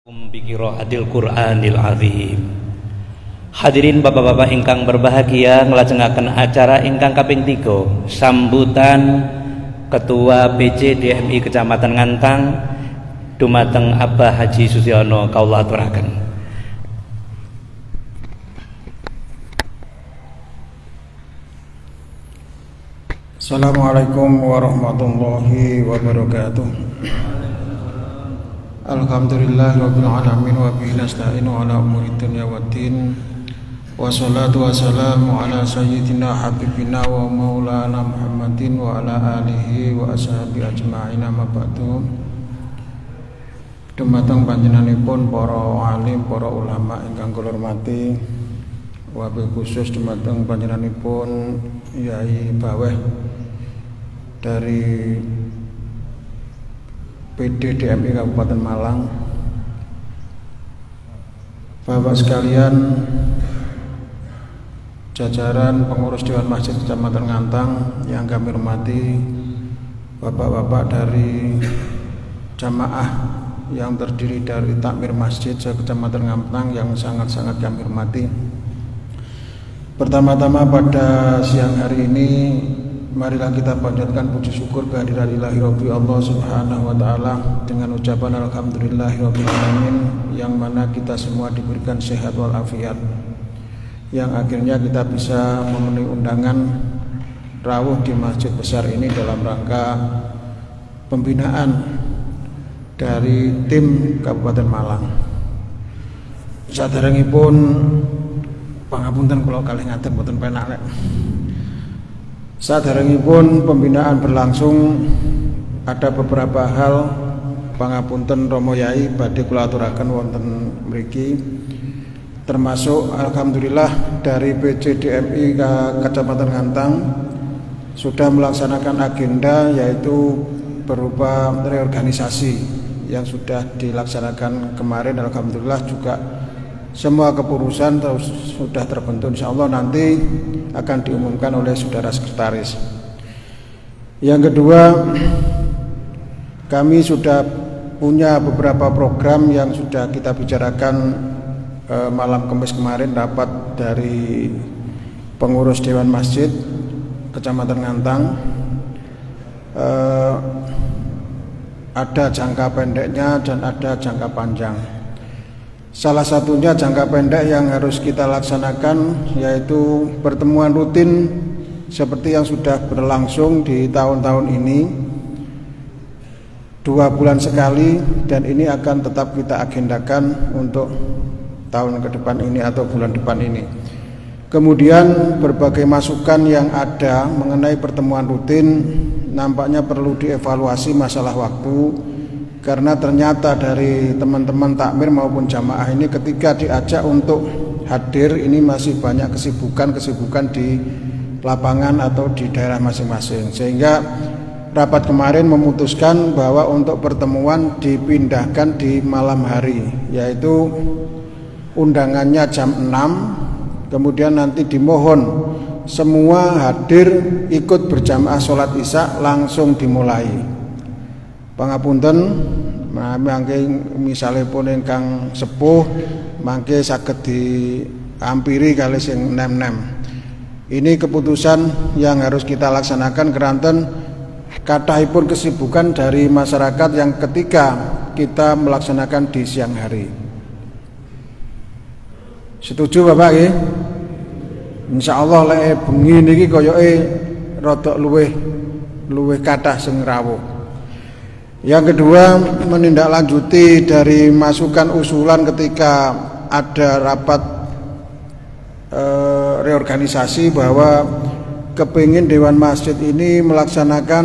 Biqiraatil Qur'anil Azim. Hadirin bapak-bapak ingkang berbahagia, nglajengaken acara ingkang kaping 3 sambutan Ketua PJ DMI Kecamatan Ngantang dumateng Abah Haji Susyono kaula aturaken. Assalamualaikum warahmatullahi wabarakatuh. Alhamdulillahirabbil alamin wa bihi nasta'inu ala umuri dunya waddin. Wassalatu wassalamu ala sayyidina habibina wa maulana Muhammadin wa ala alihi wa ashabihi ajma'in amma ba'du. Dumateng panjenenganipun para alim, para ulama ingkang kula hormati, wabil khusus dumateng panjenenganipun Yai Baweh dari PD DMI Kabupaten Malang, Bapak sekalian jajaran pengurus Dewan Masjid Kecamatan Ngantang yang kami hormati, bapak-bapak dari jamaah yang terdiri dari takmir masjid Kecamatan Ngantang yang sangat-sangat kami hormati. Pertama-tama pada siang hari ini, marilah kita panjatkan puji syukur kehadiran ilahi Rabbi Allah Subhanahu wa ta'ala dengan ucapan alhamdulillahirabbil alamin, yang mana kita semua diberikan sehat walafiat, yang akhirnya kita bisa memenuhi undangan rawuh di masjid besar ini dalam rangka pembinaan dari tim Kabupaten Malang. Saderengipun pangapunten kula kalih ngaten boten penak nek. Saderengipun pembinaan berlangsung, ada beberapa hal pangapunten Romo Yai badhe kula aturaken wonten mriki, termasuk alhamdulillah dari PJ DMI Kecamatan Ngantang sudah melaksanakan agenda, yaitu berupa reorganisasi yang sudah dilaksanakan kemarin. Alhamdulillah juga semua keputusan sudah terbentuk, insya Allah nanti akan diumumkan oleh saudara sekretaris. Yang kedua, kami sudah punya beberapa program yang sudah kita bicarakan malam Kamis kemarin, rapat dari pengurus Dewan Masjid Kecamatan Ngantang. Ada jangka pendeknya dan ada jangka panjang. Salah satunya jangka pendek yang harus kita laksanakan yaitu pertemuan rutin seperti yang sudah berlangsung di tahun-tahun ini, 2 bulan sekali, dan ini akan tetap kita agendakan untuk tahun ke depan ini atau bulan depan ini. Kemudian berbagai masukan yang ada mengenai pertemuan rutin nampaknya perlu dievaluasi masalah waktu, karena ternyata dari teman-teman takmir maupun jamaah ini ketika diajak untuk hadir ini masih banyak kesibukan di lapangan atau di daerah masing-masing, sehingga rapat kemarin memutuskan bahwa untuk pertemuan dipindahkan di malam hari, yaitu undangannya jam 6, kemudian nanti dimohon semua hadir ikut berjamaah sholat isya langsung dimulai. Pangapunten, mangke misalipun ingkang sepuh mangke saged diampiri kali sing nem-nem. Ini keputusan yang harus kita laksanakan keranten kathahipun kesibukan dari masyarakat yang ketika kita melaksanakan di siang hari. Setuju Bapak nggih? Insyaallah lek bengi niki koyoke rada luwih kathah sing rawuh. Yang kedua, menindaklanjuti dari masukan usulan ketika ada rapat reorganisasi bahwa kepingin Dewan Masjid ini melaksanakan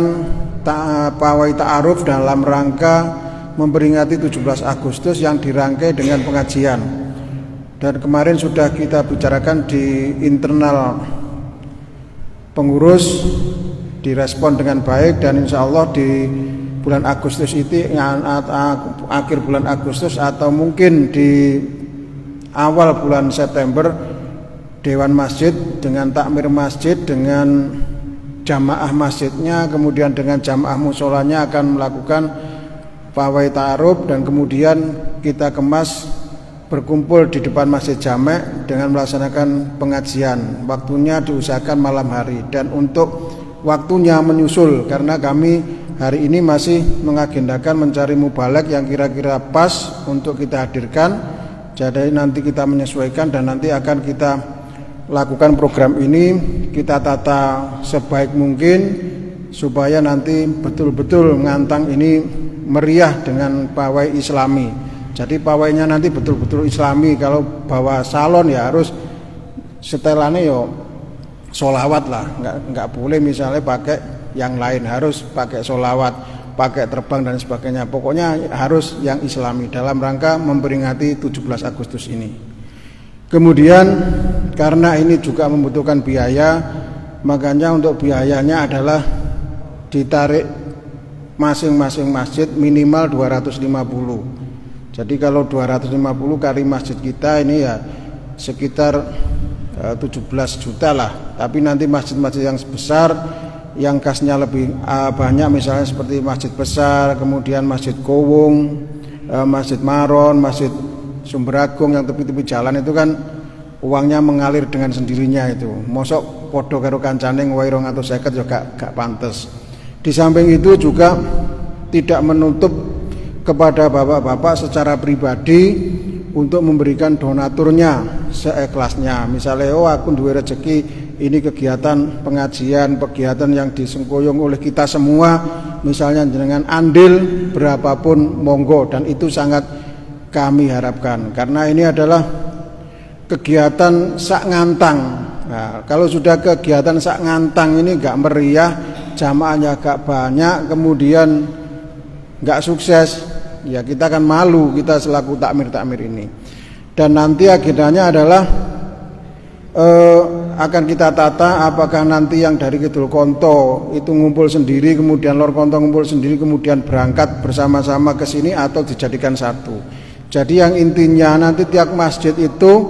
pawai ta'aruf dalam rangka memperingati 17 Agustus yang dirangkai dengan pengajian. Dan kemarin sudah kita bicarakan di internal pengurus, direspon dengan baik, dan insya Allah di bulan Agustus itu, akhir bulan Agustus atau mungkin di awal bulan September, Dewan Masjid dengan takmir masjid, dengan jamaah masjidnya, kemudian dengan jamaah musolanya akan melakukan pawai ta'aruf, dan kemudian kita kemas berkumpul di depan Masjid Jamek dengan melaksanakan pengajian. Waktunya diusahakan malam hari, dan untuk waktunya menyusul karena kami hari ini masih mengagendakan mencari mubalek yang kira-kira pas untuk kita hadirkan. Jadi nanti kita menyesuaikan dan nanti akan kita lakukan program ini, kita tata sebaik mungkin supaya nanti betul-betul ngantang ini meriah dengan pawai islami. Jadi pawainya nanti betul-betul islami. Kalau bawa salon ya harus setelannya yo solawat lah, nggak boleh misalnya pakai yang lain, harus pakai solawat, pakai terbang dan sebagainya. Pokoknya harus yang islami dalam rangka memperingati 17 Agustus ini. Kemudian karena ini juga membutuhkan biaya, makanya untuk biayanya adalah ditarik masing-masing masjid minimal 250. Jadi kalau 250 kali masjid kita ini ya sekitar 17 juta lah. Tapi nanti masjid-masjid yang besar yang kasnya lebih banyak, misalnya seperti Masjid Besar, kemudian Masjid Kowung, Masjid Maron, Masjid Sumberagung yang tepi-tepi jalan itu kan uangnya mengalir dengan sendirinya itu. Mosok podo karo kancane ngwae 250 juga gak pantes. Di samping itu juga tidak menutup kepada bapak-bapak secara pribadi untuk memberikan donaturnya seikhlasnya. Misalnya aku duwe rezeki ini kegiatan pengajian, kegiatan yang disengkuyung oleh kita semua, misalnya dengan andil berapapun monggo, dan itu sangat kami harapkan karena ini adalah kegiatan sak ngantang. Nah, kalau sudah kegiatan sak ngantang ini gak meriah, jamaahnya gak banyak, kemudian gak sukses, ya kita akan malu kita selaku takmir ini. Dan nanti agendanya adalah akan kita tata apakah nanti yang dari Kidul Konto itu ngumpul sendiri, kemudian Lor Konto ngumpul sendiri, kemudian berangkat bersama-sama ke sini atau dijadikan satu. Jadi yang intinya nanti tiap masjid itu,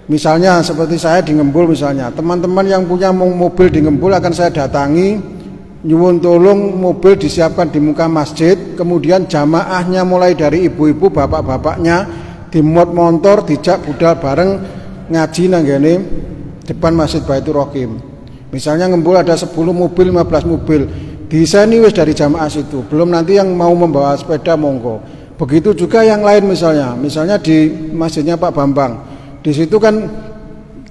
misalnya seperti saya di Ngembul misalnya, teman-teman yang punya mobil di Ngembul akan saya datangi, nyuwun tolong mobil disiapkan di muka masjid, kemudian jamaahnya mulai dari ibu-ibu, bapak-bapaknya dimot motor, dijak budal bareng ngaji nanggene depan Masjid Baitur Rohim. Misalnya Ngembul ada 10 mobil, 15 mobil, desain wis dari jamaah situ. Belum nanti yang mau membawa sepeda monggo. Begitu juga yang lain misalnya di masjidnya Pak Bambang. Di situ kan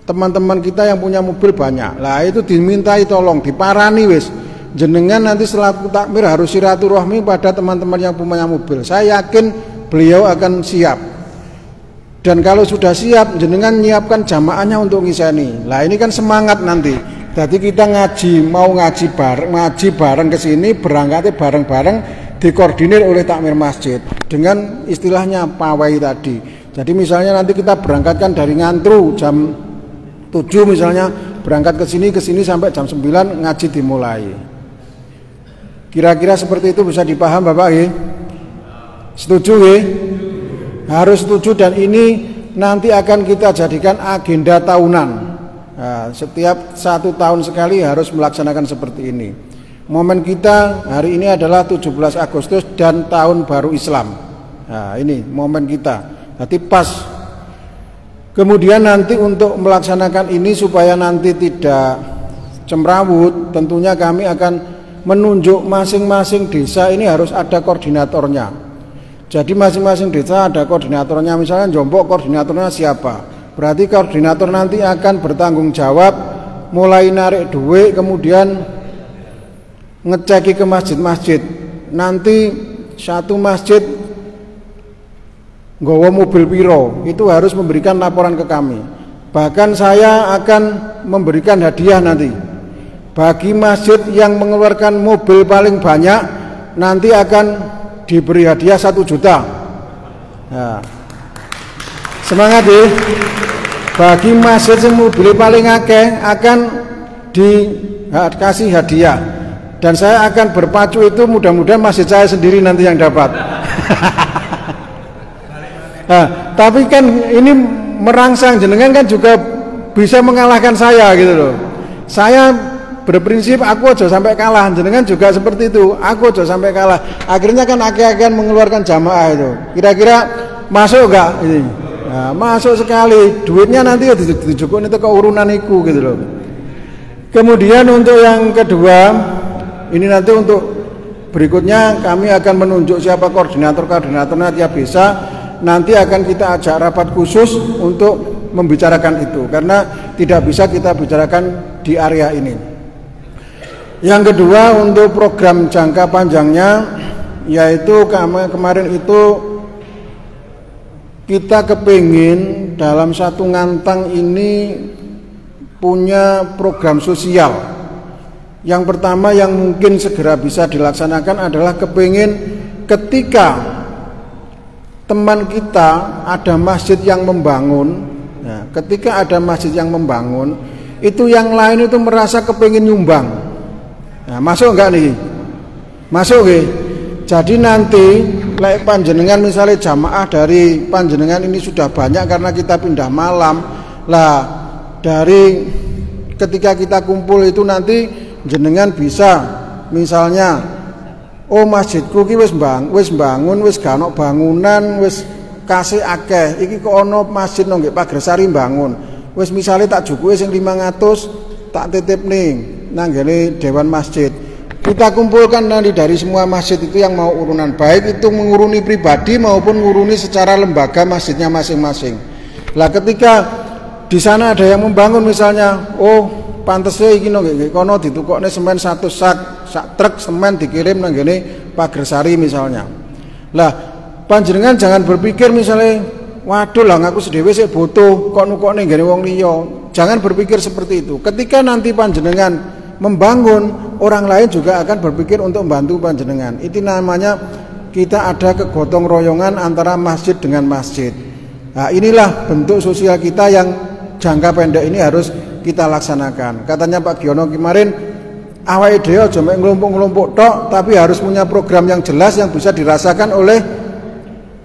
teman-teman kita yang punya mobil banyak. Lah itu dimintai tolong, diparani wis. Jenengan nanti selaku takmir harus silaturahmi pada teman-teman yang punya mobil. Saya yakin beliau akan siap. Dan kalau sudah siap, jenengan nyiapkan jamaahnya untuk ngiseni. Lah ini kan semangat nanti. Jadi kita mau ngaji bareng ke sini, berangkatnya bareng-bareng, dikoordinir oleh takmir masjid dengan istilahnya pawai tadi. Jadi misalnya nanti kita berangkatkan dari Ngantru jam 7 misalnya, berangkat ke sini sampai jam 9 ngaji dimulai. Kira-kira seperti itu bisa dipaham Bapak ya? Setuju ya? Harus setuju, dan ini nanti akan kita jadikan agenda tahunan. Nah, setiap 1 tahun sekali harus melaksanakan seperti ini. Momen kita hari ini adalah 17 Agustus dan tahun baru Islam. Nah, ini momen kita. Jadi pas. Kemudian nanti untuk melaksanakan ini supaya nanti tidak cemrawut, tentunya kami akan menunjuk masing-masing desa ini harus ada koordinatornya. Jadi masing-masing desa ada koordinatornya. Misalnya Jombok koordinatornya siapa? Berarti koordinator nanti akan bertanggung jawab mulai narik duit, kemudian ngeceki ke masjid-masjid. Nanti satu masjid nggawa mobil piro, itu harus memberikan laporan ke kami. Bahkan saya akan memberikan hadiah nanti. Bagi masjid yang mengeluarkan mobil paling banyak, nanti akan diberi hadiah 1 juta. Nah, semangat ya. Bagi masjid yang mobil paling akeh akan dikasih hadiah. Dan saya akan berpacu itu, mudah-mudahan masjid saya sendiri nanti yang dapat. Nah, tapi kan ini merangsang jenengan kan juga bisa mengalahkan saya gitu loh. Saya berprinsip aku aja sampai kalah, jenengan juga seperti itu, aku aja sampai kalah. Akhirnya kan akeh-akehan mengeluarkan jamaah itu. Kira-kira masuk enggak ini? Nah, masuk sekali. Duitnya nanti dijukuin itu ke urunan iku gitu loh. Kemudian untuk yang kedua, ini nanti untuk berikutnya kami akan menunjuk siapa koordinatornya tiap desa. Nanti akan kita ajak rapat khusus untuk membicarakan itu, karena tidak bisa kita bicarakan di area ini. Yang kedua, untuk program jangka panjangnya, yaitu kemarin itu kita kepingin dalam satu ngantang ini punya program sosial. Yang pertama yang mungkin segera bisa dilaksanakan adalah kepingin ketika teman kita ada masjid yang membangun, nah, ketika ada masjid yang membangun, itu yang lain itu merasa kepingin nyumbang. Nah, masuk enggak nih? Masuk nggih. Jadi nanti lek panjenengan misalnya jamaah dari panjenengan ini sudah banyak karena kita pindah malam. Lah, dari ketika kita kumpul itu nanti jenengan bisa misalnya, oh masjidku ki wis bangun, wis gak ono bangunan, wis kasih akeh. Iki kok ono masjid nang nggih Pagresari bangun. Wis misale tak jukuke sing 500 tak titip ning nang ngene dewan masjid. Kita kumpulkan nanti dari semua masjid itu yang mau urunan, baik itu menguruni pribadi maupun menguruni secara lembaga masjidnya masing-masing. Lah ketika di sana ada yang membangun misalnya, oh pantesnya iki nang nggih kono ditukokne semen 1 sak truk semen dikirim nang ngene Pagresari misalnya. Lah panjenengan jangan berpikir misalnya, waduh lah aku sedewe sik butuh kok nukokne ngene wong liya. Jangan berpikir seperti itu. Ketika nanti panjenengan membangun, orang lain juga akan berpikir untuk membantu panjenengan. Itu namanya kita ada kegotong royongan antara masjid dengan masjid. Nah, inilah bentuk sosial kita yang jangka pendek ini harus kita laksanakan. Katanya Pak Giono kemarin, awake dhewe aja mek ngelompok-ngelompok tok, tapi harus punya program yang jelas yang bisa dirasakan oleh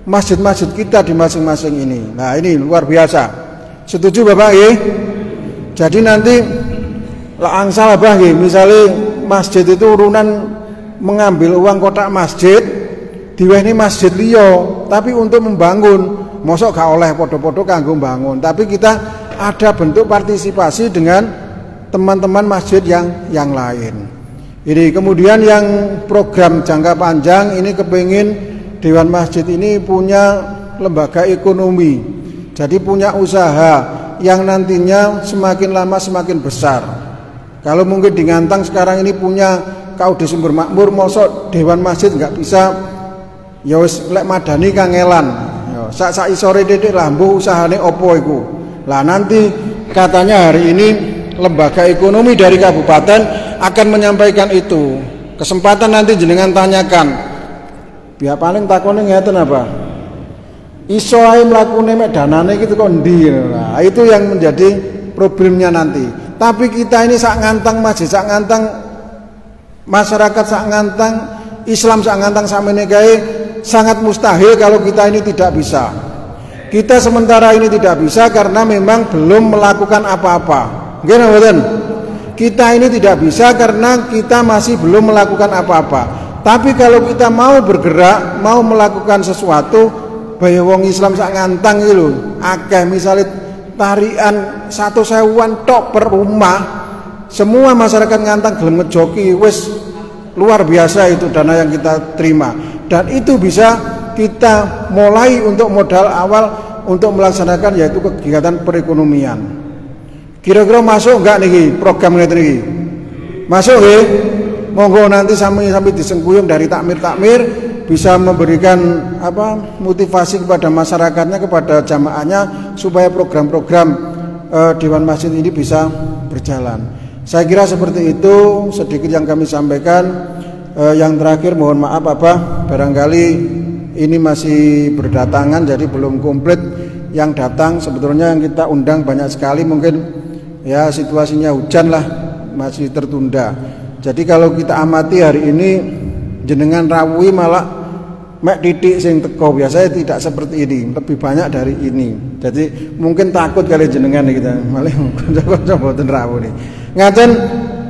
masjid-masjid kita di masing-masing ini. Nah, ini luar biasa. Setuju Bapak nggih? Jadi nanti lah angsal apa nggih, misalnya masjid itu urunan mengambil uang kotak masjid diwehni masjid liya, tapi untuk membangun mosok gak oleh podo-podo kanggo bangun, tapi kita ada bentuk partisipasi dengan teman-teman masjid yang lain. Ini kemudian yang program jangka panjang ini kepingin dewan masjid ini punya lembaga ekonomi, jadi punya usaha yang nantinya semakin lama semakin besar. Kalau mungkin di Ngantang sekarang ini punya KUD Sumber Makmur, mosok dewan masjid nggak bisa, ya wis lek madani kangelan, sak isore titik lah mbuh usahane opo iku. Lah nanti katanya hari ini lembaga ekonomi dari kabupaten akan menyampaikan itu. Kesempatan nanti jenengan tanyakan. Biar paling takone ngeten apa? Iso ae mlakune mek danane iki kok ndi. Nah, itu yang menjadi problemnya nanti. Tapi kita ini sak Ngantang masjid, sak Ngantang masyarakat, sak Ngantang Islam, sak Ngantang samene kae sangat mustahil kalau kita ini tidak bisa. Kita sementara ini tidak bisa karena memang belum melakukan apa-apa. Nggih mboten? Kita ini tidak bisa karena kita masih belum melakukan apa-apa. Tapi kalau kita mau bergerak, mau melakukan sesuatu, baya wong Islam sak Ngantang iki lho, akeh misalnya tarian 1.000-an tok per rumah, semua masyarakat Ngantang gelem ngejoki, wis luar biasa itu dana yang kita terima. Dan itu bisa kita mulai untuk modal awal untuk melaksanakan yaitu kegiatan perekonomian. Kira-kira masuk enggak nih program ngeten iki? Masuk nggih? Monggo nanti sampai disengkuyung dari takmir-takmir bisa memberikan motivasi kepada masyarakatnya, kepada jamaahnya supaya program-program Dewan Masjid ini bisa berjalan. Saya kira seperti itu sedikit yang kami sampaikan. Yang terakhir mohon maaf barangkali ini masih berdatangan jadi belum komplit yang datang. Sebetulnya yang kita undang banyak sekali, mungkin ya situasinya hujan lah masih tertunda. Jadi kalau kita amati hari ini jenengan rawuhi malah mek titik sing teko, biasanya tidak seperti ini, lebih banyak dari ini. Jadi mungkin takut kali jenengan kita malah kanca-kanca mboten rawuh nih. Ngaten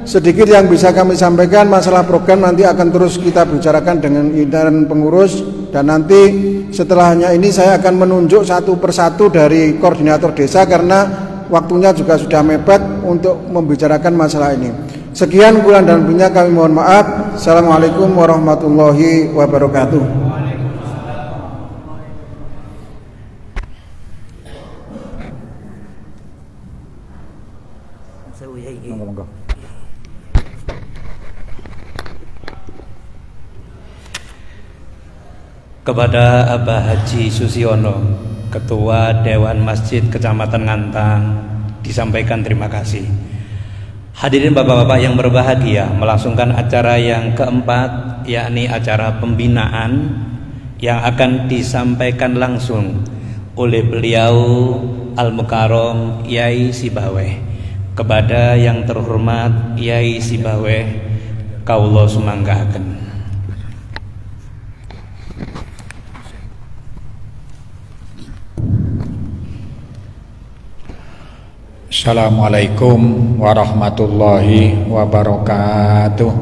sedikit yang bisa kami sampaikan. Masalah program nanti akan terus kita bicarakan dengan intern pengurus, dan nanti setelahnya ini saya akan menunjuk satu persatu dari koordinator desa karena waktunya juga sudah mepet untuk membicarakan masalah ini. Sekian kurang dan lebihnya kami mohon maaf. Assalamualaikum warahmatullahi wabarakatuh. Kepada Abah Haji Susiono, Ketua Dewan Masjid Kecamatan Ngantang, disampaikan terima kasih. Hadirin bapak-bapak yang berbahagia, melangsungkan acara yang keempat, yakni acara pembinaan yang akan disampaikan langsung oleh beliau Al-Mukarram Yai Sibaweh. Kepada yang terhormat Yai Sibaweh, kaula sumanggahaken. Assalamualaikum warahmatullahi wabarakatuh.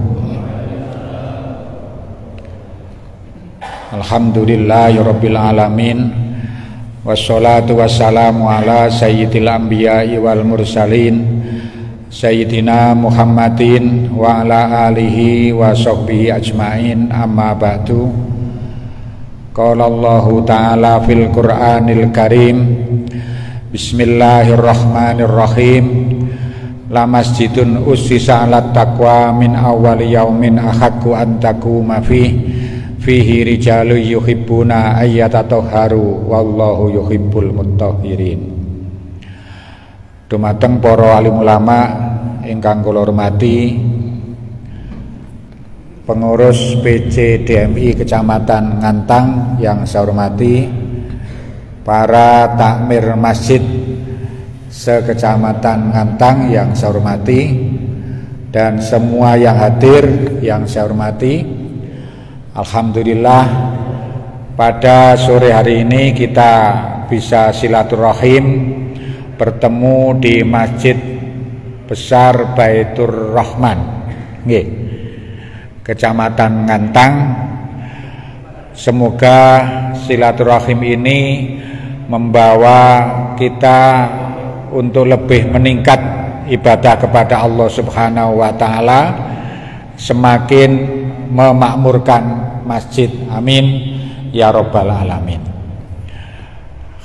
Alhamdulillahirabbil alamin. Wassalatu wassalamu ala sayyidil anbiya'i wal mursalin sayyidina Muhammadin wa ala alihi wa sahbihi ajmain, amma ba'du. Qala Allahu ta'ala fil Qur'anil Karim, Bismillahirrahmanirrahim. La masjidun ussisa 'alat taqwa min awwali yaumin ahaqqu an taquma fihi rijalun yuhibbuna ayyatatahharu wallahu yuhibbul mutahhirin. Dumateng para alim ulama ingkang kula hormati, pengurus PC DMI Kecamatan Ngantang yang saya hormati, para takmir masjid se-Kecamatan Ngantang yang saya hormati, dan semua yang hadir yang saya hormati. Alhamdulillah, pada sore hari ini kita bisa silaturahim bertemu di Masjid Besar Baitur Rahman, Kecamatan Ngantang. Semoga silaturahim ini membawa kita untuk lebih meningkat ibadah kepada Allah Subhanahu wa taala, semakin memakmurkan masjid. Amin ya rabbal alamin.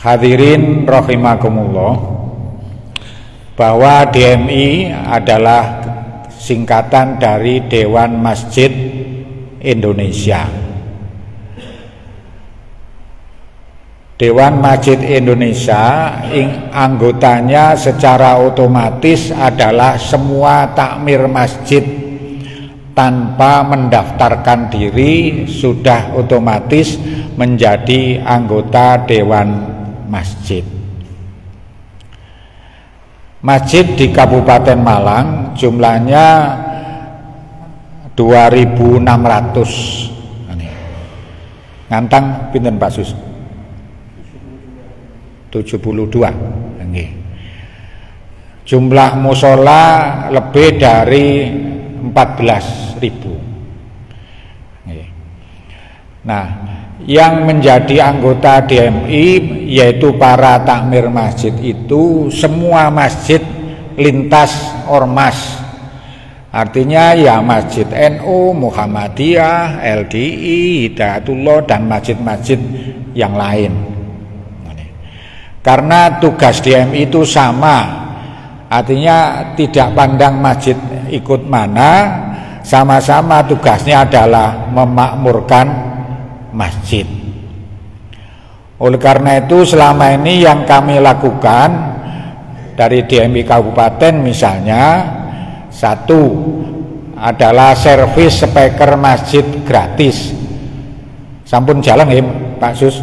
Hadirin rahimakumullah, bahwa DMI adalah singkatan dari Dewan Masjid Indonesia. Dewan Masjid Indonesia anggotanya secara otomatis adalah semua takmir masjid, tanpa mendaftarkan diri sudah otomatis menjadi anggota Dewan Masjid. Masjid di Kabupaten Malang jumlahnya 2.600. Ngantang pinten Pak Sus? 72. Jumlah musola lebih dari 14.000. Nah, yang menjadi anggota DMI yaitu para takmir masjid itu semua masjid lintas ormas. Artinya ya masjid NU, Muhammadiyah, LDI, Hidayatullah, dan masjid-masjid yang lain. Karena tugas DMI itu sama, artinya tidak pandang masjid ikut mana, sama-sama tugasnya adalah memakmurkan masjid. Oleh karena itu selama ini yang kami lakukan dari DMI Kabupaten misalnya, satu adalah servis speaker masjid gratis. Sampun jalan ya Pak Sus,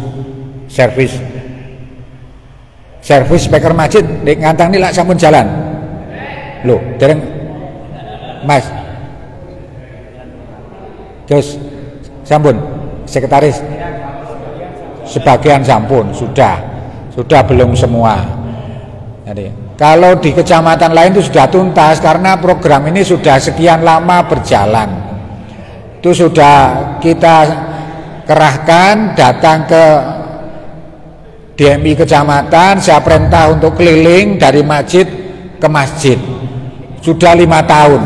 servis speaker masjid di Ngantang ini lah sampun jalan. Loh, dereng Mas. Terus sampun sekretaris sebagian sampun sudah belum semua. Jadi Kalau di kecamatan lain itu sudah tuntas karena program ini sudah sekian lama berjalan. Itu sudah kita kerahkan datang ke DMI kecamatan, saya perintah untuk keliling dari masjid ke masjid. Sudah 5 tahun.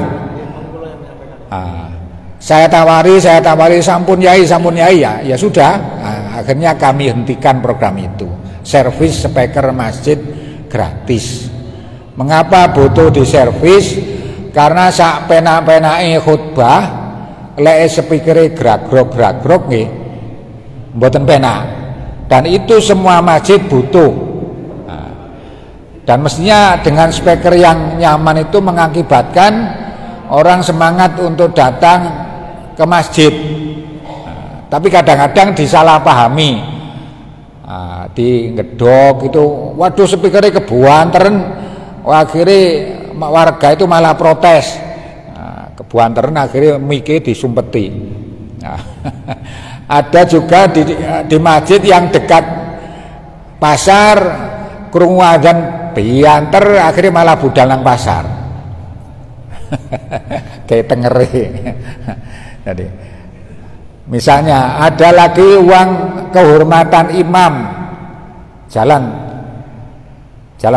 Saya tawari sampun yai ya sudah. Akhirnya kami hentikan program itu. Servis speaker masjid gratis. Mengapa butuh diservis? Karena sak penak-penake khutbah lek speakere grag-grog nggih mboten penak. Dan itu semua masjid butuh. Dan mestinya dengan speaker yang nyaman itu mengakibatkan orang semangat untuk datang ke masjid. Tapi kadang-kadang disalahpahami. Di ngedok itu, waduh speakernya kebuanteren, akhirnya warga itu malah protes. Kebuanteren akhirnya mikir disumpeti. Ada juga di masjid yang dekat pasar, krungu adzan bianter, akhirnya malah budal nang pasar. Kayak tengeri. Jadi, misalnya ada lagi uang kehormatan imam, jalan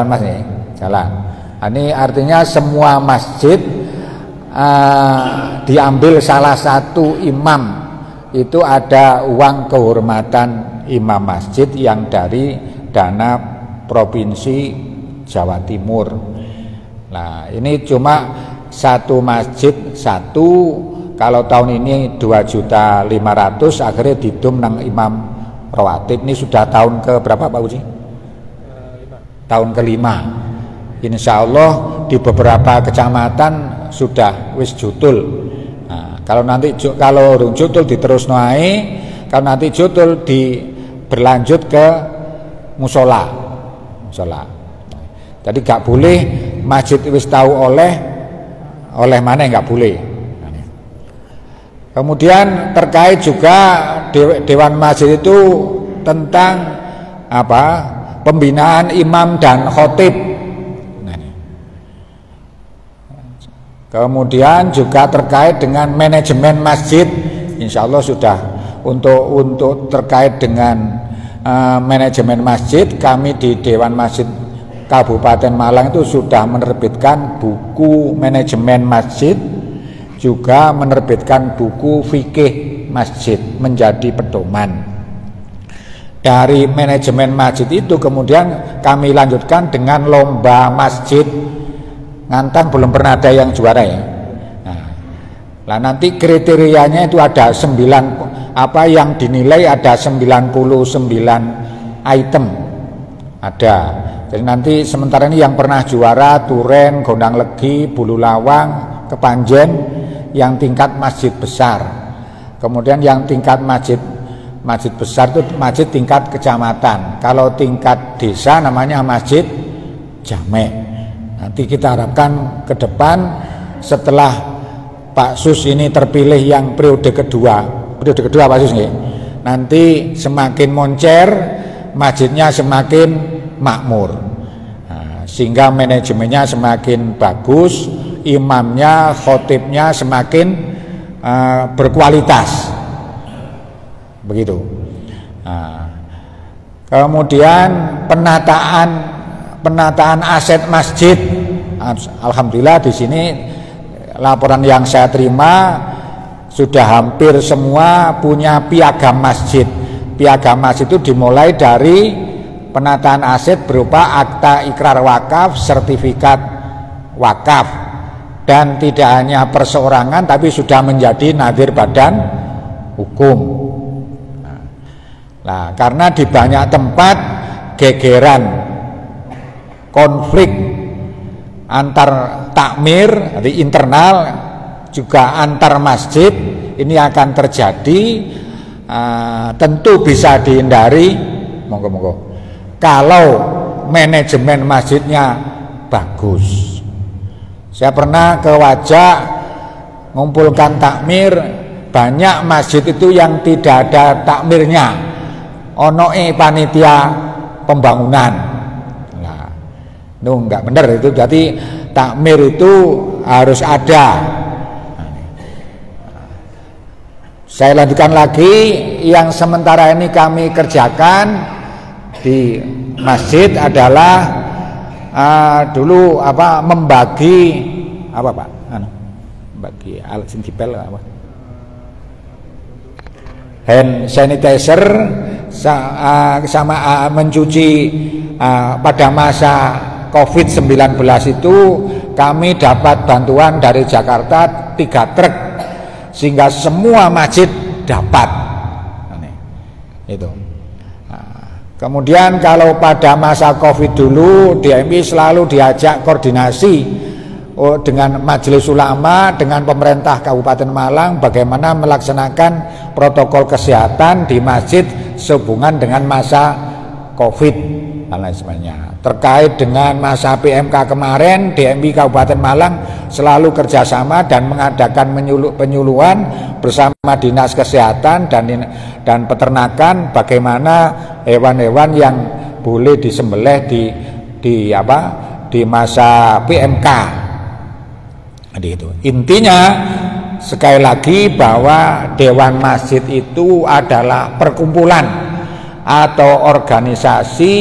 mas nih, jalan. Ini artinya semua masjid diambil salah satu imam, itu ada uang kehormatan imam masjid yang dari dana provinsi Jawa Timur. Nah ini cuma satu masjid satu. Kalau tahun ini 2.500.000 akhirnya didum nang imam rawatib. Ini sudah tahun ke berapa Pak Uji? Tahun ke-5. Insya Allah di beberapa kecamatan sudah wis jutul. Nah, kalau urung jutul diterus naik, kalau nanti jutul berlanjut ke musola. Jadi gak boleh masjid wis tahu oleh mana nggak boleh. Kemudian terkait juga Dewan Masjid itu tentang pembinaan imam dan khotib. Kemudian juga terkait dengan manajemen masjid, insya Allah sudah untuk terkait dengan manajemen masjid, kami di Dewan Masjid Kabupaten Malang itu sudah menerbitkan buku manajemen masjid, juga menerbitkan buku fikih masjid menjadi pedoman. Dari manajemen masjid itu kemudian kami lanjutkan dengan lomba masjid. Ngantang belum pernah ada yang juara ya. Nah, nanti kriterianya itu ada 9 yang dinilai ada 99 item. Ada. Jadi nanti sementara ini yang pernah juara Turen, Gondang Legi, Bulu Lawang, Kepanjen yang tingkat masjid besar. Kemudian yang tingkat masjid besar itu masjid tingkat kecamatan. Kalau tingkat desa namanya masjid jamek. Nanti kita harapkan ke depan setelah Pak Sus ini terpilih yang periode kedua Pak Sus nih, nanti semakin moncer, masjidnya semakin makmur, sehingga manajemennya semakin bagus, imamnya, khotibnya semakin berkualitas, begitu. Kemudian penataan aset masjid, alhamdulillah di sini laporan yang saya terima sudah hampir semua punya piagam masjid. Piagam masjid itu dimulai dari penataan aset berupa akta ikrar wakaf, sertifikat wakaf, dan tidak hanya perseorangan tapi sudah menjadi nadhir badan hukum. Nah, karena di banyak tempat gegeran konflik antar takmir di internal juga antar masjid ini akan terjadi, tentu bisa dihindari monggo-monggo kalau manajemen masjidnya bagus. Saya pernah ke Wajak ngumpulkan takmir, banyak masjid itu yang tidak ada takmirnya, ono panitia pembangunan. Enggak benar itu. Jadi takmir itu harus ada. Saya lanjutkan lagi, yang sementara ini kami kerjakan di masjid adalah dulu membagi Pak? Membagi alat sintipel apa? Hand sanitizer sama mencuci pada masa COVID-19 itu kami dapat bantuan dari Jakarta 3 truk sehingga semua masjid dapat itu. Kemudian kalau pada masa COVID dulu DMI selalu diajak koordinasi dengan Majelis Ulama, dengan pemerintah Kabupaten Malang bagaimana melaksanakan protokol kesehatan di masjid sehubungan dengan masa COVID dan lain sebagainya. Terkait dengan masa PMK kemarin, DMI Kabupaten Malang selalu kerjasama dan mengadakan penyuluhan bersama Dinas Kesehatan dan Peternakan bagaimana hewan-hewan yang boleh disembelih di masa PMK. Jadi itu intinya. Sekali lagi bahwa Dewan Masjid itu adalah perkumpulan atau organisasi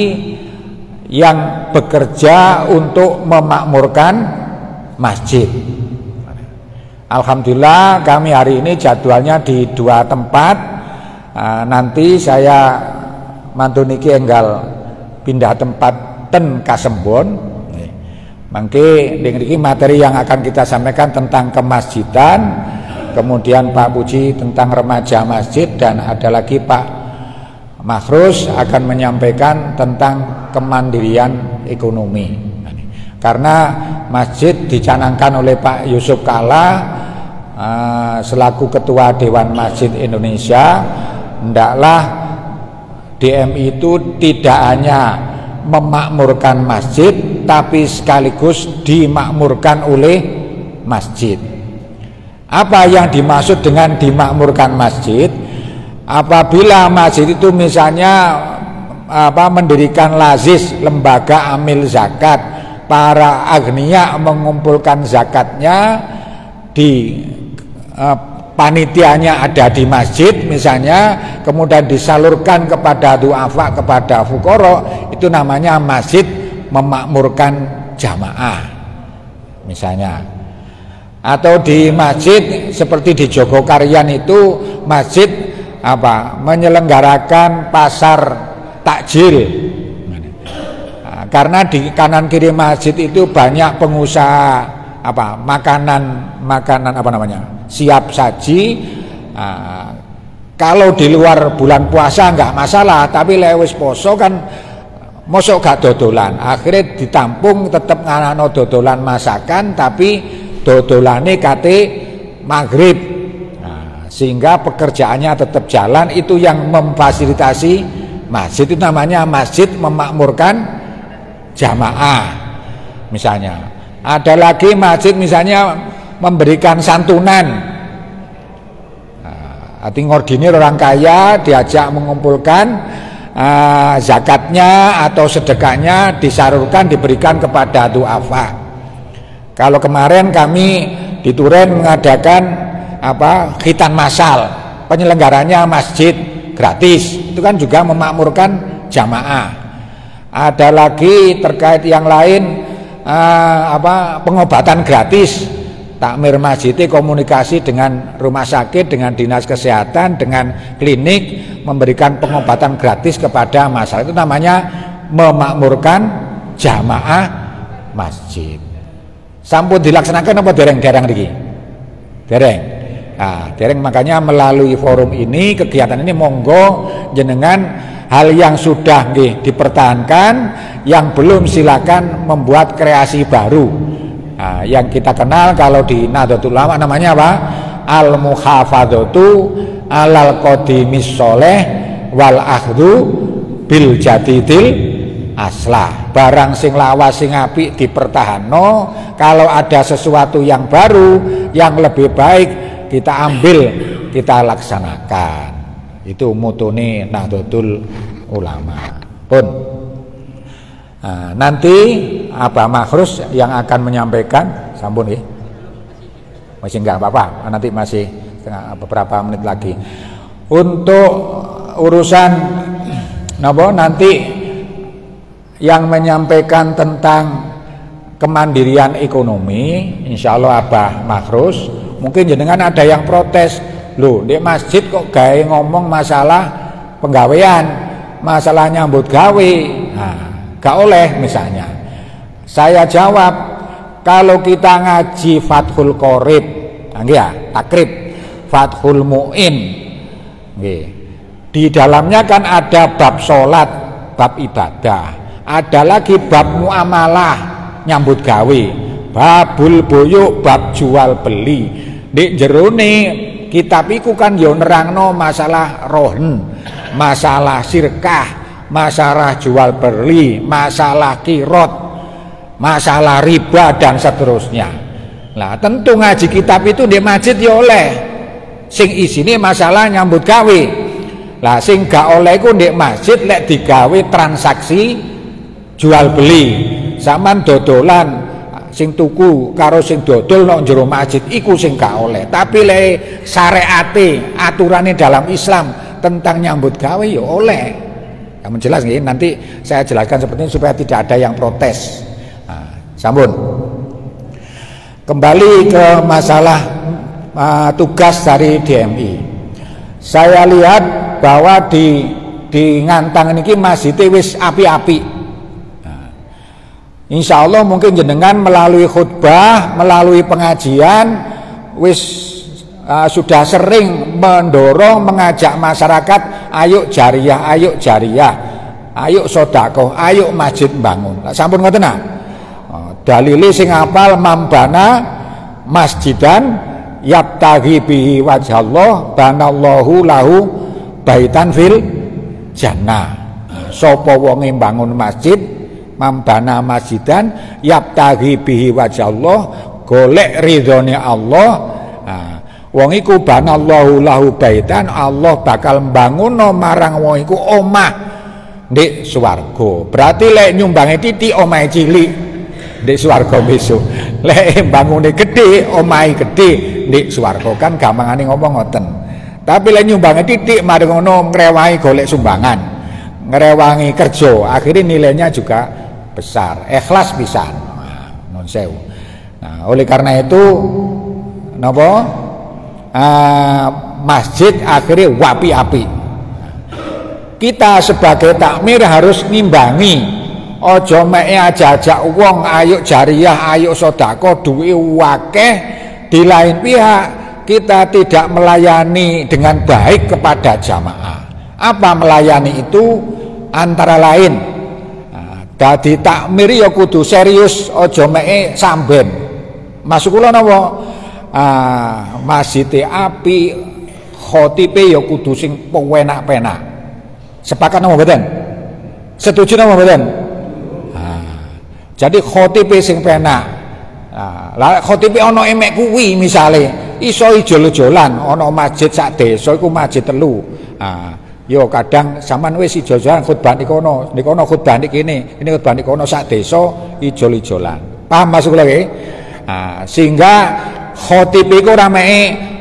yang bekerja untuk memakmurkan masjid. Alhamdulillah kami hari ini jadwalnya di 2 tempat. Nanti saya mantuniki enggal pindah tempat ten Kasembon. Mangke niki materi yang akan kita sampaikan tentang kemasjidan, kemudian Pak Puji tentang remaja masjid, dan ada lagi Pak Makhrus akan menyampaikan tentang kemandirian ekonomi. Karena masjid dicanangkan oleh Pak Yusuf Kalla selaku Ketua Dewan Masjid Indonesia, hendaklah DMI itu tidak hanya memakmurkan masjid tapi sekaligus dimakmurkan oleh masjid. Apa yang dimaksud dengan dimakmurkan masjid? Apabila masjid itu misalnya mendirikan lazis, lembaga amil zakat, para agniya mengumpulkan zakatnya di panitianya ada di masjid misalnya, kemudian disalurkan kepada duafa, kepada fukoro, itu namanya masjid memakmurkan jamaah misalnya. Atau di masjid seperti di Jogokarian itu masjid menyelenggarakan pasar takjil. Karena di kanan kiri masjid itu banyak pengusaha makanan siap saji. Kalau di luar bulan puasa enggak masalah, tapi lewis poso kan mosok gak dodolan, akhirnya ditampung tetap nganano dodolan masakan tapi dodolane kate maghrib. Sehingga pekerjaannya tetap jalan. Itu yang memfasilitasi masjid, itu namanya masjid memakmurkan jamaah. Misalnya ada lagi masjid misalnya memberikan santunan. Arti ngordinir orang kaya diajak mengumpulkan zakatnya atau sedekahnya, disalurkan, diberikan kepada duafa. Kalau kemarin kami di Turen mengadakan khitan massal, penyelenggaranya masjid gratis, itu kan juga memakmurkan jamaah. Ada lagi terkait yang lain, pengobatan gratis. Takmir masjid komunikasi dengan rumah sakit, dengan dinas kesehatan, dengan klinik, memberikan pengobatan gratis kepada masyarakat. Itu namanya memakmurkan jamaah masjid. Sampun dilaksanakan apa dereng-dereng niki? Dereng. Dereng, makanya melalui forum ini, kegiatan ini, monggo jenengan hal yang sudah dipertahankan, yang belum silakan membuat kreasi baru. Yang kita kenal kalau di Nahdlatul Ulama namanya apa? Al-muhafadzatu alal qadimis sholeh wal akhdhu bil jadidil aslah. Barang sing lawas sing apik dipertahanno, kalau ada sesuatu yang baru yang lebih baik kita ambil, kita laksanakan. Itu mutune Nahdlatul Ulama. Pun nanti Abah Makhrus yang akan menyampaikan. Sampun nggih. Masih enggak apa-apa, nanti masih beberapa menit lagi. Untuk urusan nanti yang menyampaikan tentang kemandirian ekonomi, insya Allah Abah Makhrus. Mungkin jenengan ada yang protes, loh di masjid kok gawe ngomong masalah penggawean, masalah nyambut gawe, gak oleh misalnya. Saya jawab, kalau kita ngaji Fathul Qorib, takrib Fathul Mu'in, di dalamnya kan ada bab sholat, bab ibadah, ada lagi bab muamalah, nyambut gawe, babul buyuk, bab jual beli. Di jerone kitab iku kan yo nerangno masalah rohen, masalah sirkah, masalah jual beli, masalah kirot, masalah riba dan seterusnya. Nah, tentu ngaji kitab itu di masjid ya oleh. Sing isine masalah nyambut gawe. Lah sing gak oleh iku di masjid lek digawe transaksi jual beli. Saman dodolan sing tuku karo sing dodol nang jero masjid iku sing gak oleh. Tapi lek syariate aturane dalam Islam tentang nyambut gawe ya oleh. Kamu jelas nggih? Nanti saya jelaskan seperti ini supaya tidak ada yang protes. Sampun. Kembali ke masalah tugas dari DMI. Saya lihat bahwa di Ngantang niki masjid wis api-api. Insya Allah mungkin jenengan melalui khutbah, melalui pengajian wis sudah sering mendorong, mengajak masyarakat, ayo jariyah, ayo sedekah, ayo masjid bangun. Sampun ngoten nah. Dalile sing apal mambana masjidan yabtaghi bihi wajhallah banallahu lahu baitan fil jannah. Sapa wonge bangun masjid, mambana masjidan yabtaghi bihi wajhallah, golek ridhone Allah. Wong iku banallahu lahu baitan, Allah bakal mbangunno marang wong iku omah ndek swarga. Berarti lek nyumbange titik omahe cilik ndek swarga besok. Lek mbangune gedhe omahe gedhe ndek swarga. Kan gampangane ngomong ngoten. Tapi lek nyumbange titik mari ngono ngrewangi golek sumbangan, ngrewangi kerja, akhirnya nilainya juga besar. Ikhlas pisan. Nun sewu. Nah, oleh karena itu napa? Masjid akhirnya wapi-api. Kita sebagai takmir harus ngimbangi. Ojo mek ajak wong ayo jariyah, ayo sedekah duwe wakeh. Di lain pihak kita tidak melayani dengan baik kepada jamaah. Apa melayani itu? Antara lain dadi takmir ya kudu serius, ojo mek samben. Masuk kula napa? Masjid api, khotibe ya kudu sing penak-penak. Sepakat napa mboten? Setuju napa mboten? Jadi khotibe sing penak. Lah khotibe ana emek kuwi misale iso ijol-ijolan ana masjid sak desa iku masjid telu. Ya kadang sampean wis ijol-ijolan khutbah nikono khutbah niki kene, ini khutbah nikono sak desa ijol-ijolan. Paham maksud kula nggih? Sehingga khotib iku rameke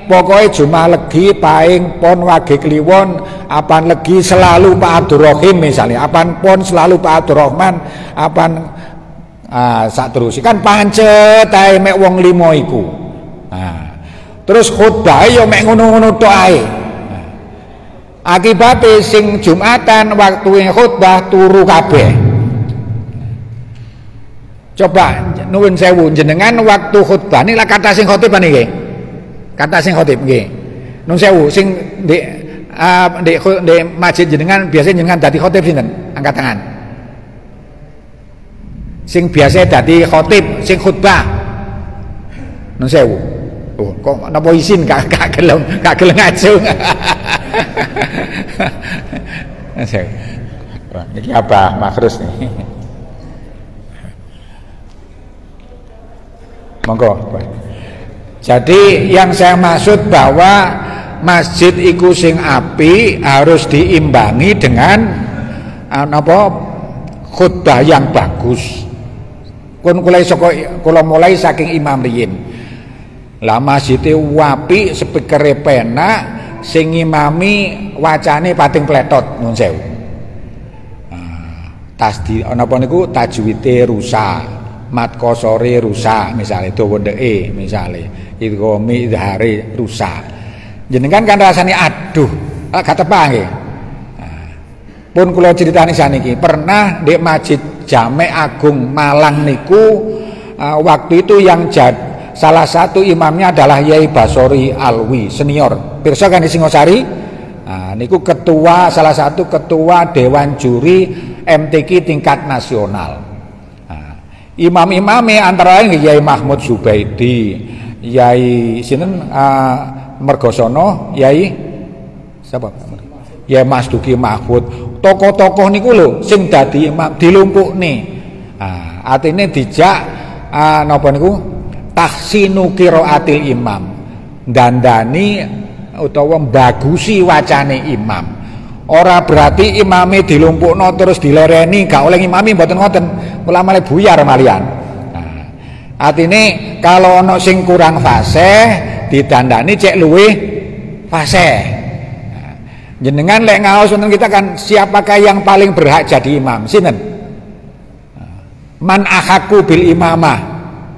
pokoke Jumat Legi paing pon wage kliwon apan legi selalu Pak Abdurrahim misalnya, apan pon selalu Pak Abdurrahman, apan sak terus kan pancet ae mek wong limo iku. Terus khutbah ya mek ngono-ngono tok ae. Akibate sing Jumatan waktu khutbah turu kabeh. Coba nuwun sewu jenengan waktu khutbah niki kata sing khotib niki. Kata sing khotib nggih. Nuwun sewu sing di masjid jenengan biasa jenengan dadi khotib sinten? Angkat tangan. Sing biasa dadi khotib, sing khutbah. Nuwun sewu. Oh, kok napa isin gak gelem ngajung. Niki Abah Makhrus nih. Monggo. Jadi yang saya maksud bahwa masjid iku sing api harus diimbangi dengan khutbah yang bagus. Kula mulai saking imam riyin. Lah masjide wapi, speakere penak, sing ngimami wacane pating pletot nyun sewu. Tasdi napa niku tajwide rusak, mat kosore rusak misale dawa ndeke misale idghami idhare rusak. Jenengan kan rasane aduh, gak tepak nggih. Pun kula critani saniki, pernah di Masjid Jame Agung Malang niku waktu itu yang salah satu imamnya adalah Yai Basori Alwi senior. Pirsa kan di Singosari? Niku salah satu ketua Dewan Juri MTQ tingkat nasional. Imam-imame antara lain Yai Mahmud Zubaidi, Yai sinten Mergosono, Yai siapa? Yai Mas Duki Mahfud. Tokoh-tokoh niku lho sing dadi imam dilumpukne. Artine dijak napa niku tahsinu qiraatil imam. Dandani utawa bagusi wacane imam. Ora berarti imame dilumpukno terus dilereni gak oleh ngimami mboten ngoten. Kula malah buyar malian. Artine kalau ana sing kurang fasih didandani cek luwih fasih. Jenengan lek ngaos wonten kita kan siapakah yang paling berhak jadi imam? Sinten? Man ahaku bil imamah.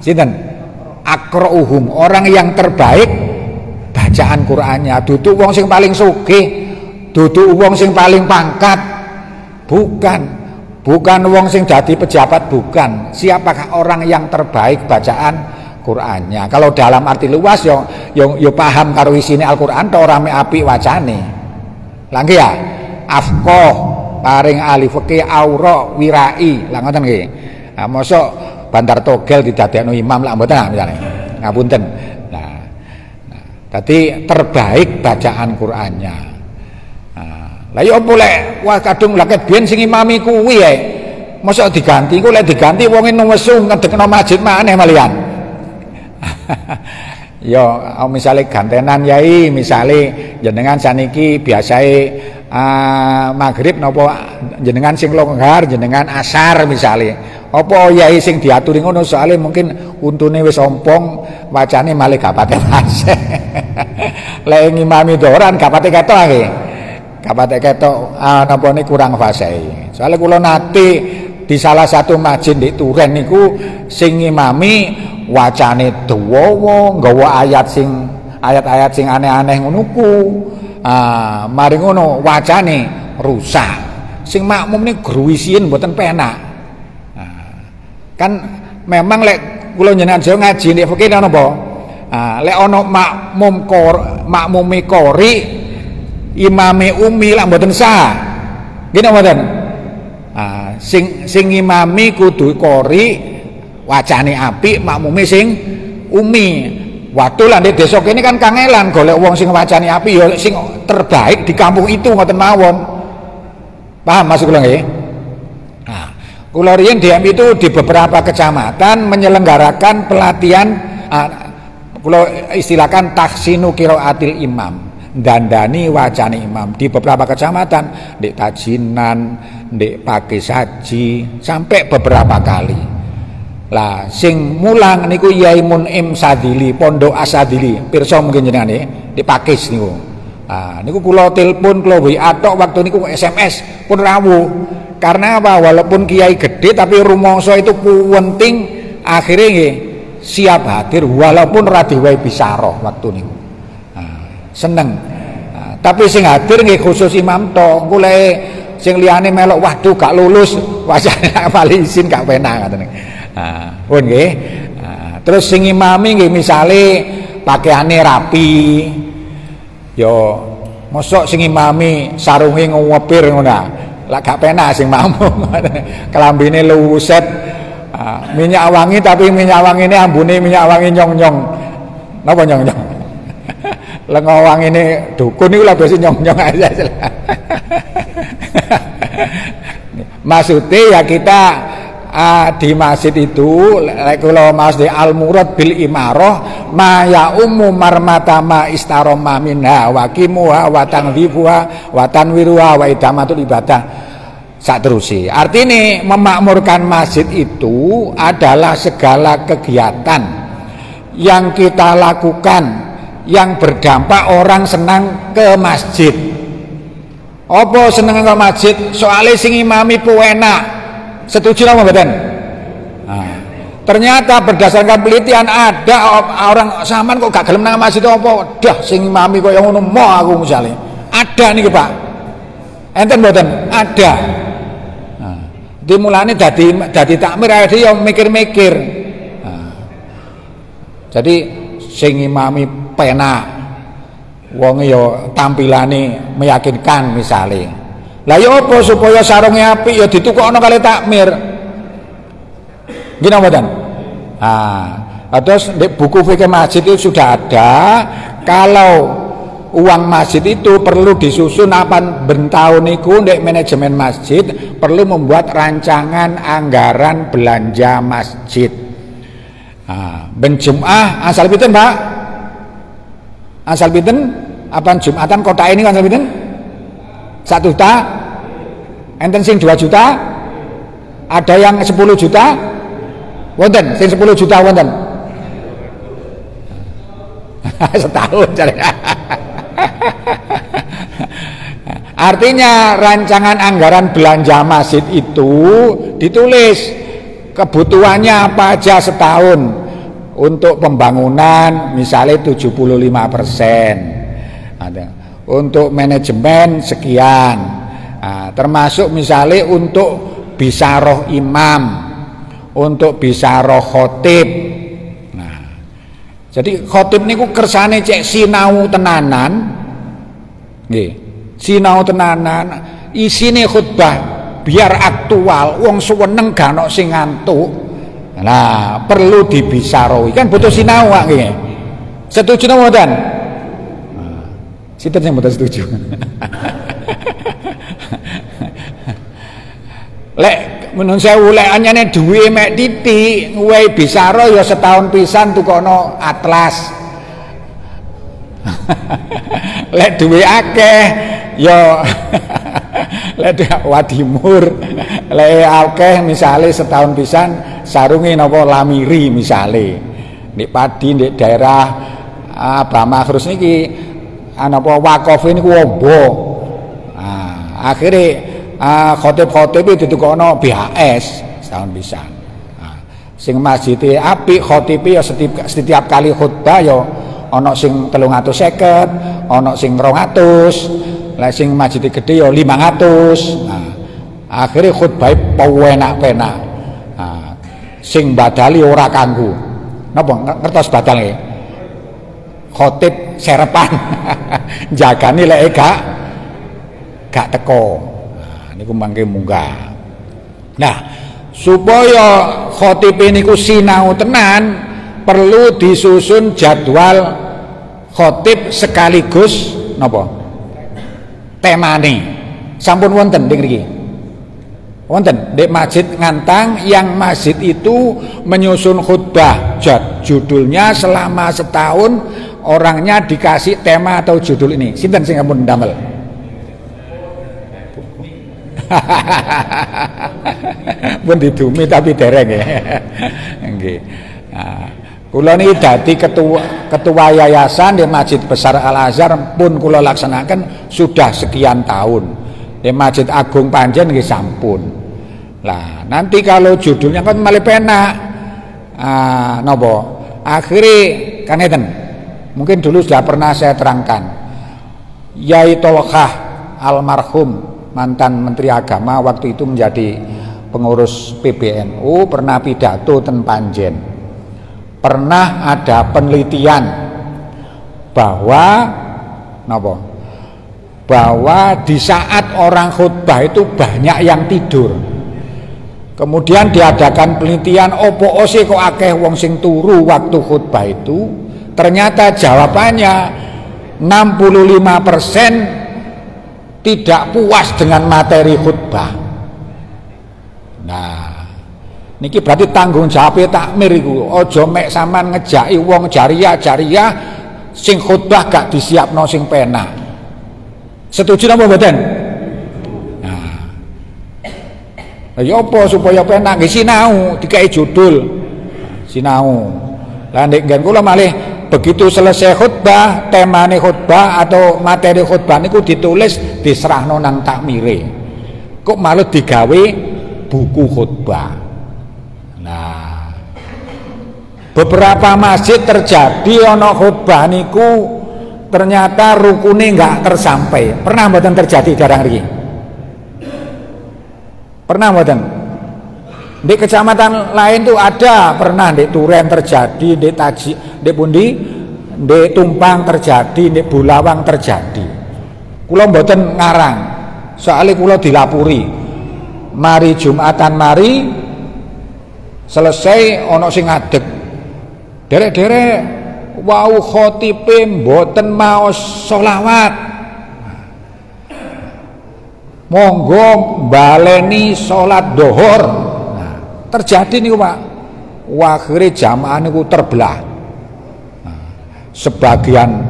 Sinten? Aqra'uhum, orang yang terbaik bacaan Qur'annya. Dudu wong sing paling sugih, dudu wong sing paling pangkat. Bukan wong sing jadi pejabat, bukan. Siapakah orang yang terbaik bacaan Qur'annya? Kalau dalam arti luas yo paham karo isine Al-Qur'an to ora mek apik wacane. Lagi ya, afqoh paring ahli fikih aura wirai, lah ngoten nggih. Mosok Bantar Togel didadekno imam lah mboten misale. Ngapunten. Nah, dadi terbaik bacaan Qur'annya. Lah ya opo lek wah kadung lek biyen sing imami kuwi ae. Mosok diganti ku lek diganti wong nesu ngedekno masjid maneh malian. Yo misale gantenan yai, misale jenengan saniki biasae maghrib napa jenengan sing longgar, jenengan asar misale. Apa yai sing diaturi ngono soalé mungkin untune wis ompong, wacane malih gak pate fasih. Lek ngimami doran gak pate ketok nggih. Gak pate ketok napa niku kurang fasih. Soale kula nate di salah satu masjid di Turen niku sing ngimami wacane dawa nggawa ayat-ayat sing aneh-aneh ngono ku. Mari ngono wacane rusak. Sing makmum ni gruwisien mboten penak. Kan memang lek kula jenengan ngaji nek fikih napa? Lek ana makmume qori imame umi lah mboten sah. Nggih napa mboten? Sing imami kudu qori wacane apik, makmume sing umi. Waduh lah di desa kene kan kangelan golek wong sing wacane apik ya sing terbaik di kampung itu ngoten mawon. Paham maksud kula nggih? Nah, kula riyen DM itu di beberapa kecamatan menyelenggarakan pelatihan kula istilahkan tahsinu qiraatil imam, dandani wacane imam di beberapa kecamatan, di Tajinan, di Pakisaji sampai beberapa kali. Lah sing mulang niku Yai Munim Sadili, Pondok Asadili. Pirsa mungkin jenengan di Pakis niku. Niku kula telepon, kula WA tok waktu niku SMS pun rawuh. Karena apa? Walaupun kiai gede tapi rumangsa itu penting akhirnya nggih siap hadir walaupun ora diwehi bisaroh waktu niku. Seneng. Tapi sing hadir nggih khusus imam tok. Kula sing liyane melok waduh gak lulus, wajane wali izin gak penak ngoten. Pun nggih. Terus sing imami nggih misale pakaiane rapi. Yo mosok sing imami sarunge ngopir ngono. Lah gak penak sing makmum. Kelambine luset. Minyak wangi tapi minyak wangine ambune minyak wangi nyong-nyong. Napa nyong-nyong? Lengo wangine dukun niku lha biasa nyong-nyong aja. Maksudnya ya kita di masjid itu kula maos di al-murad bil imarah ma ya ummu marmatama istaroma minha wa qimuha wa tanzifuha wa tanwiruha wa idamatul ibadah. Sakterusi. Artinya memakmurkan masjid itu adalah segala kegiatan yang kita lakukan yang berdampak orang senang ke masjid. Apa seneng ke masjid? Soalnya sing imami ku enak. Setuju apa mboten? Nah, ternyata berdasarkan penelitian ada orang sampean kok gak gelem nang masjid apa? Dah sing imami kaya ngono mo aku misalnya. Ada niki Pak. Enten mboten? Ada. Dimulane dadi takmir ae yo mikir-mikir. Nah, jadi sing imami penak, wong yo tampilane meyakinkan misale. Lah yo apa supaya sarunge apik yo ditukokno kali takmir. Gini mboten? Terus di buku fikih masjid itu sudah ada kalau uang masjid itu perlu disusun apa bentahun niku ndek manajemen masjid perlu membuat rancangan anggaran belanja masjid. Ben Jum'ah asal pinten Pak? Asal pinten? Apa Jumatan kota ini asal pinten? 1 juta? Enten sing 2 juta? Ada yang 10 juta? Wonten sing 10 juta wonten. Setahun cari. Artinya rancangan anggaran belanja masjid itu ditulis kebutuhannya apa aja setahun untuk pembangunan misalnya 75%, untuk manajemen sekian, termasuk misalnya untuk bisaroh imam, untuk bisaroh khotib. Jadi khotib niku kersane cek sinau tenanan, nggih. Sinau tenanan, isine khutbah biar aktual, wong suweneng gak ono sing ngantuk. Nah, perlu dibisaroi, kan butuh sinau nggih. Setuju napa mboten? Sinten sing mboten setuju? Lek menurut saya lek anyane duwe mek titik, kowe bisaro ya setahun pisan tukono atlas. Lek duwe akeh ya lek wadimur, lek akeh misale setahun pisan sarunge napa lamiri misale. Nek padi nek daerah Brahmakrus niki napa wakaf niku ombo. Akhire khotib-khotib itu ditukokno BHS setahun pisan. Sing masjid apik khotibe ya setiap kali khutbah ya ana sing 350, ana sing 200, lah sing masjid gede ya 500. Akhire khutbah penak-penak. Sing badali ora kanggo. Napa ngertos badal nggih? Khotib serepan. Jagane lek gak teko. Niku mangke munggah. Nah, supaya khotib niku sinau tenan perlu disusun jadwal khotib sekaligus napa? Temane. Sampun wonten ning mriki. Wonten di masjid Ngantang yang masjid itu menyusun khutbah. Judulnya selama setahun orangnya dikasih tema atau judul ini. Sinten sing ampun ndamel? Pun didumi tapi dereng ya. Nggih. Kula niki dadi ketua yayasan di Masjid Besar Al Azhar pun kula laksanakan sudah sekian tahun. Di Masjid Agung Panjen nggih sampun. Lah, nanti kalau judulnya kan malah penak. Napa? Akhire kan ngeten. Mungkin dulu sudah pernah saya terangkan. Yai Tolkah almarhum mantan Menteri Agama waktu itu menjadi pengurus PBNU pernah pidato ten Panjen. Pernah ada penelitian bahwa napa? Bahwa di saat orang khutbah itu banyak yang tidur. Kemudian diadakan penelitian opo sih kok akeh wong sing turu waktu khutbah itu? Ternyata jawabannya 65% tidak puas dengan materi khutbah. Nah, niki berarti tanggung jawab takmir iku. Aja mek sampean ngejaki wong jariyah sing khutbah gak disiapno sing penak. Setuju napa mboten? Nah, Ya apa supaya penak nggih sinau, dikai judul. Sinau. Lah nek nggen kula malih begitu selesai khutbah, temane khutbah atau materi khutbah niku ditulis diserahno nang takmire. Kok malah digawe buku khutbah. Nah, beberapa masjid terjadi ana khutbah niku ternyata rukune enggak tersampai. Pernah mboten terjadi darang niki? Pernah mboten? Di kecamatan lain tuh ada, pernah di Turen terjadi, di Taji, di Pundi, di Tumpang terjadi, di Bulawang terjadi. Kula mboten ngarang, soalnya kula dilapuri. Mari Jumatan mari selesai ono sing ngadeg. Derek-derek wau khotibe mboten maos sholawat. Monggo baleni salat dohor. Nah, terjadi nih Pak. Akhirnya jamaah niku terbelah. Nah, sebagian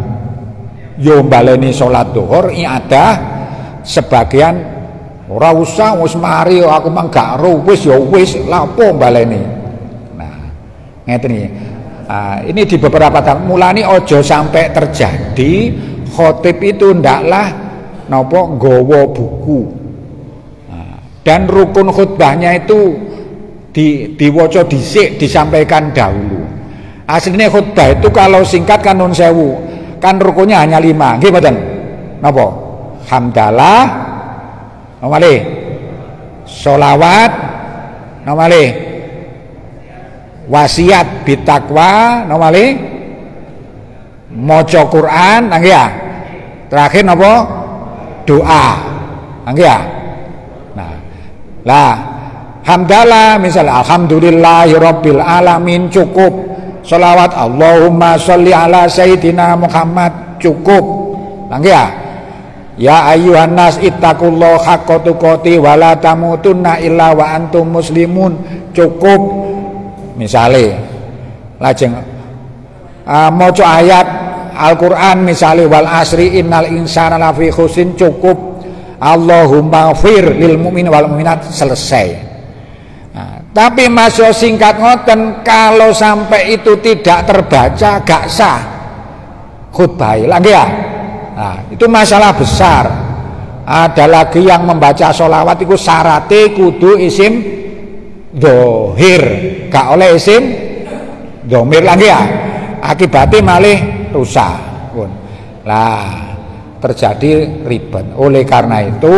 yo baleni salat dohor ada, sebagian ora usah wis mari aku mang gak ro wis ya wis lapo baleni. Nah, ngeten iki. Ini di beberapa tahun mulane ojo sampai terjadi khotib itu ndaklah napa nggawa buku. Dan rukun khutbahnya itu diwaca dhisik, disampaikan dahulu. Aslinya khutbah itu kalau singkat kan nun sewu, kan rukunnya hanya 5. Nggih mboten? Napa? Hamdalah, napa malih? Sholawat, napa malih? Wasiat bitakwa, napa malih? Maca Quran, nggih ya? Terakhir napa? Doa. Nggih ya? Nah, lah hamdalah misalnya alhamdulillahirabbil alamin cukup. Sholawat Allahumma sholli ala sayyidina Muhammad cukup. Nggih ya? Ya ayyuhan nas ittaqullaha haqqa tuqatih wa la tamutunna illa wa antum muslimun cukup. Misale lajeng maca ayat Al-Qur'an misale wal asri innal insana lafi khusrin cukup. Allahumma fir lil mu'min wal mu'minat selesai. Nah, tapi masih singkat ngoten, kalau sampai itu tidak terbaca gak sah khutbah lagi ya. Nah, itu masalah besar. Ada lagi yang membaca sholawat itu syaratnya kudu isim dohir, gak oleh isim domir lagi ya. Akibatnya malih rusak. Lah terjadi ribet. Oleh karena itu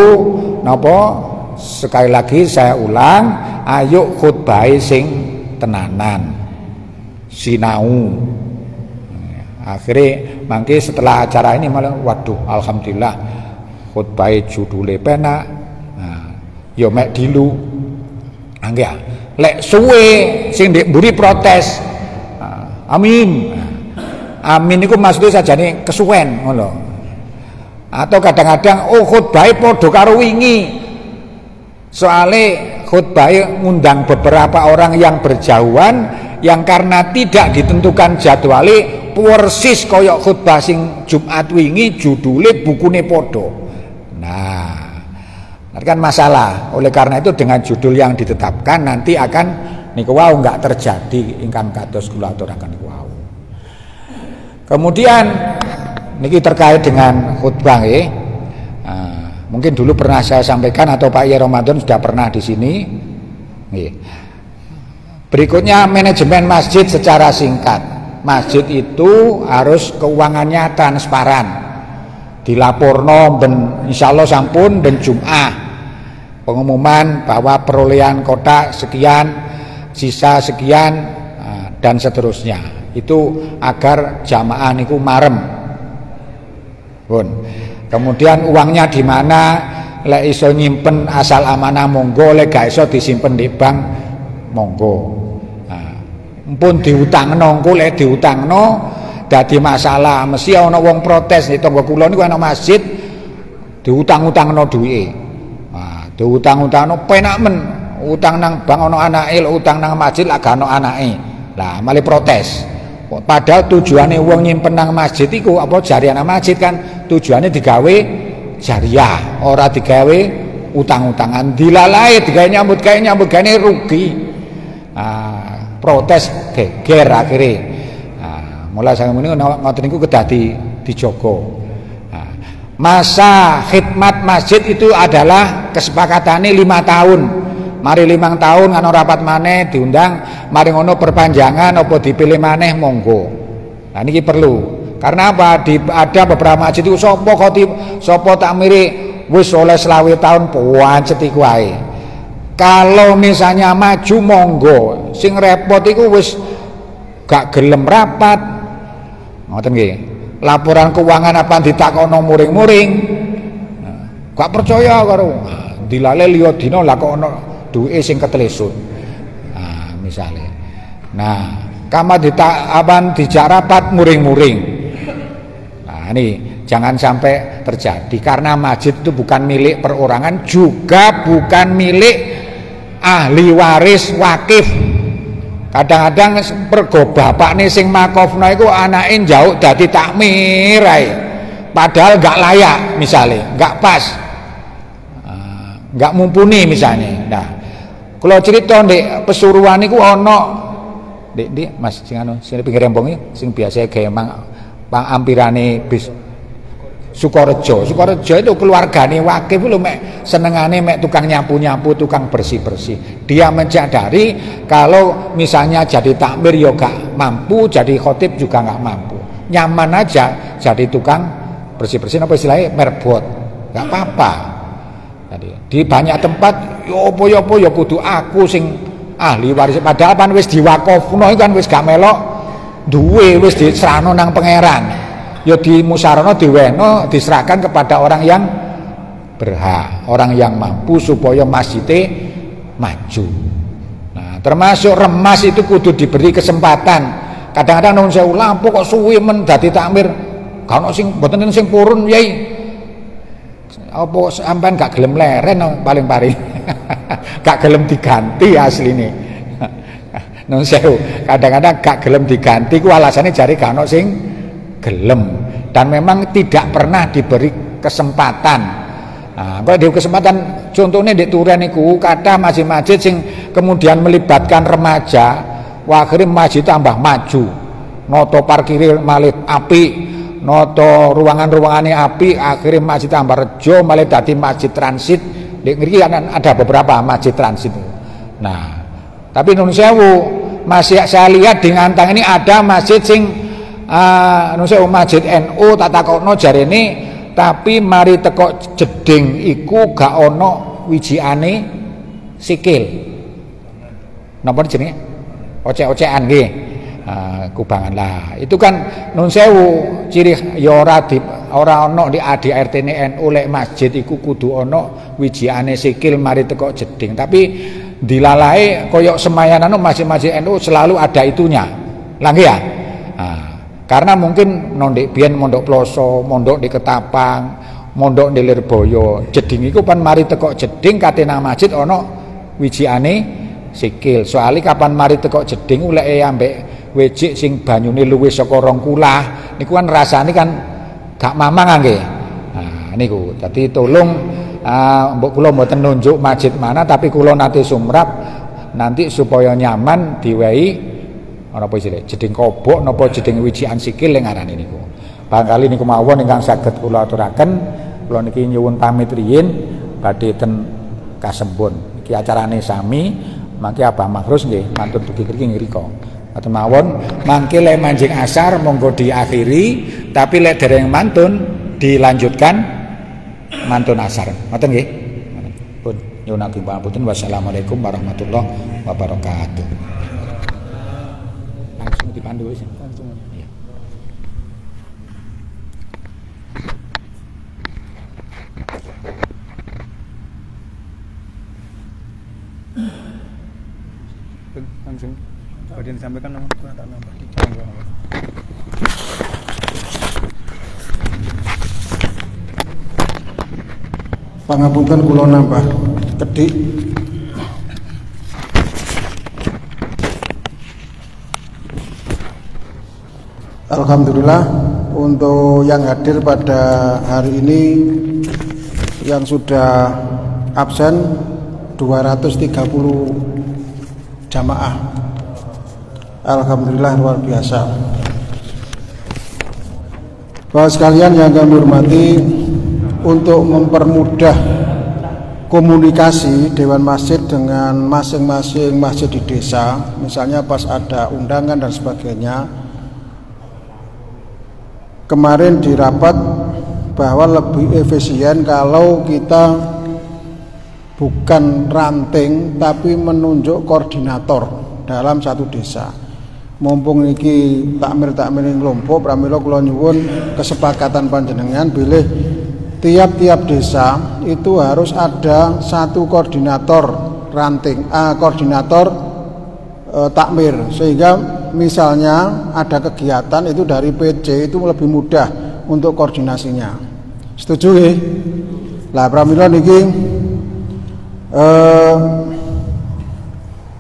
napa sekali lagi saya ulang, ayo khutbah sing tenanan sinau. Akhirnya mangke setelah acara ini malah waduh alhamdulillah khutbah judule penak. Nah, yo mek dilu. Nggih. Lek suwe sing ndek mburi protes. Amin. Amin iku maksudnya sajane kesuwen ngono. Atau kadang-kadang khutbah padha karo wingi. Soale khutbah ngundang beberapa orang yang berjauhan yang karena tidak ditentukan jadwale persis kaya khutbah sing Jumat wingi judule bukune padha. Nah, nanti kan masalah. Oleh karena itu dengan judul yang ditetapkan nanti akan niku wau enggak terjadi ingkang kados kula aturaken niku wau. Kemudian niki terkait dengan khutbah nggih. Mungkin dulu pernah saya sampaikan atau Pak Yai Ramadan sudah pernah di sini. Nggih. Berikutnya manajemen masjid secara singkat. Masjid itu harus keuangannya transparan. Dilaporno ben insyaallah sampun ben Jumat. Pengumuman bahwa perolehan kotak sekian, sisa sekian dan seterusnya. Itu agar jamaah niku marem. Pun. Kemudian uangnya di mana? Lek iso nyimpen asal amanah monggo, lek gak iso disimpen di bank monggo. Nah, pun diutangno, engko lek diutangno dadi masalah, mesti ana wong protes nek tangga kula niku ana masjid diutang-utangno duwike. Nah, diutang-utangno penak men, utang nang bank ana anake, utang nang masjid lak gak ana anake. Lah malah protes. Padahal tujuannya uang nyimpen nang masjid itu apa jariah nang masjid kan tujuannya digawe jariah, ora digawe utang-utangan dilalai digawe nyambut gawe rugi. Protes geger akhirnya. Mulai sang muni ngoten niku kedah dijogo. Masa khidmat masjid itu adalah kesepakatannya 5 tahun. Mari 5 tahun ana rapat maneh diundang, mari ngono perpanjangan apa dipilih maneh monggo. Nah niki perlu. Karena apa? Ada beberapa masjid itu sapa takmiri wis oleh 20 tahun pancet iku wae. Kalau misalnya maju monggo, sing repot iku wis gak gelem rapat. Ngoten nggih. Laporan keuangan apa ditakono muring-muring. Gak percaya karo dilale liya dina lah kok ana duwe sing ketelesut. Misalnya. Nah, kamar dijak rapat muring-muring. Nah, ini jangan sampai terjadi karena masjid itu bukan milik perorangan, juga bukan milik ahli waris wakif. Kadang-kadang pergo bapakne sing makofno iku anake njauk dadi takmir ae. Padahal enggak layak misalnya, enggak pas. Enggak mumpuni misalnya. Nah, kalau cerita ndek Pesuruan niku ana Dik Mas sing anu sing pinggir rembong iki sing biasa gawe ampirane bis Sukorejo itu keluargane wakif lho mek senengane mek tukang nyapu-nyapu, tukang bersih-bersih. Dia menyadari kalau misalnya jadi takmir ya gak mampu, jadi khotib juga gak mampu. Nyaman aja jadi tukang bersih-bersih apa istilahnya merbot. Gak apa-apa. Jadi di banyak tempat yo apa ya kudu aku sing ahli waris, padahal kan wis diwakofno kan wis gak melok duwe, wis diserahno nang pangeran. Ya dimusyawarahno diwehno diserahkan kepada orang yang berhak, orang yang mampu supaya masjidnya maju. Nah, termasuk remas itu kudu diberi kesempatan. Kadang-kadang nuwun sewu lampu kok suwi men dadi takmir, gak ono sing mboten sing purun Yai. Apa sampean gak gelem leren paling-paling. Gak gelem diganti asline. Nuwun sewu, kadang-kadang gak gelem diganti ku alasane jare gak ono sing gelem dan memang tidak pernah diberi kesempatan. Nah, kalau diberi kesempatan contohnya di Turen niku kata masjid-masjid sing kemudian melibatkan remaja, wah akhirnya masjid tambah maju. Noto parkir malih api, noto ruangan-ruangannya api, akhirnya masjid tambah rejo malih dadi masjid transit. Di ngiki ada beberapa masjid transit. Nah, tapi nun sewu masih saya lihat di Ngantang ini ada masjid sing masjid NU tak takokno jarene tapi mari teko jeding iku gak ono wijiane sikil. Napa jenenge? Ocek-ocekan nggih. Kubangan lah. Itu kan nun sewu ciri ya ora ono di ADRT NU lek masjid iku kudu ono wijiane sikil mari teko jeding. Tapi dilalai koyok semayanan masjid-masjid NU selalu ada itunya. Lah nggih ya? Karena mungkin nondek biyen mondok Ploso, mondok di Ketapang, mondok di Lirboyo, jeding iku pan mari teko jeding katena masjid ono wijiane sikil. Soalnya kapan mari teko jeding uleke ambek wejik sing banyune luwih saka 2 kulah niku kan rasane kan gak mamang nggih. Nah niku. Dadi tolong mbok kula mboten nunjuk masjid mana tapi kula nate sumrap nanti supaya nyaman diwehi ana apa isine jeding kobok napa jeding wijian sikil yang ngarani niku. Barangkali niku mawon ingkang saged kula aturaken. Kula niki nyuwun pamit riyin badhe ten Kasembon. Iki acarane sami mangke Abah Mahrus nggih mantun dugi mriki ngrika. Ngoten mawon mangke lek manjing asar monggo diakhiri tapi lek dereng mantun dilanjutkan mantun asar. Ngoten nggih. Pun nyuwun pangapunten. Wassalamualaikum warahmatullahi wabarakatuh. Langsung dipandu wis. Langsung. Iya. Langsung. Badhe disampaikan nomor tak nambah. Pangapunten kula nambah kedik. Alhamdulillah untuk yang hadir pada hari ini yang sudah absen 230 jamaah. Alhamdulillah luar biasa. Bapak sekalian yang kami hormati, untuk mempermudah komunikasi Dewan Masjid dengan masing-masing masjid di desa, misalnya pas ada undangan dan sebagainya, kemarin di rapat bahwa lebih efisien kalau kita bukan ranting tapi menunjuk koordinator dalam satu desa. Mumpung iki takmir ing kelompok pramila kula nyuwun kesepakatan panjenengan bilih tiap-tiap desa itu harus ada satu koordinator ranting, koordinator takmir, sehingga misalnya ada kegiatan itu dari PC itu lebih mudah untuk koordinasinya. Setuju ya? Lah pramila niki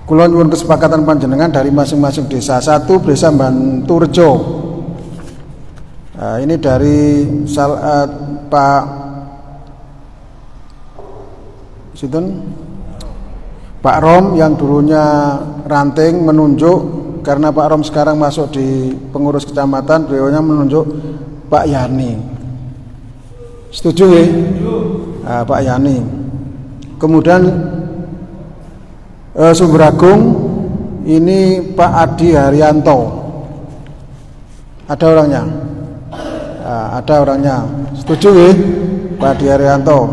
kula nyuwun kesepakatan panjenengan dari masing-masing desa. Satu desa Banturejo. Ini dari Pak Pak Rom yang dulunya ranting menunjuk, karena Pak Rom sekarang masuk di pengurus kecamatan, beliaunya menunjuk Pak Yani. Setuju ya? Pak Yani. Kemudian Sumberagung ini Pak Adi Haryanto. Ada orangnya? Ada orangnya. Setuju ya? Pak Adi Haryanto.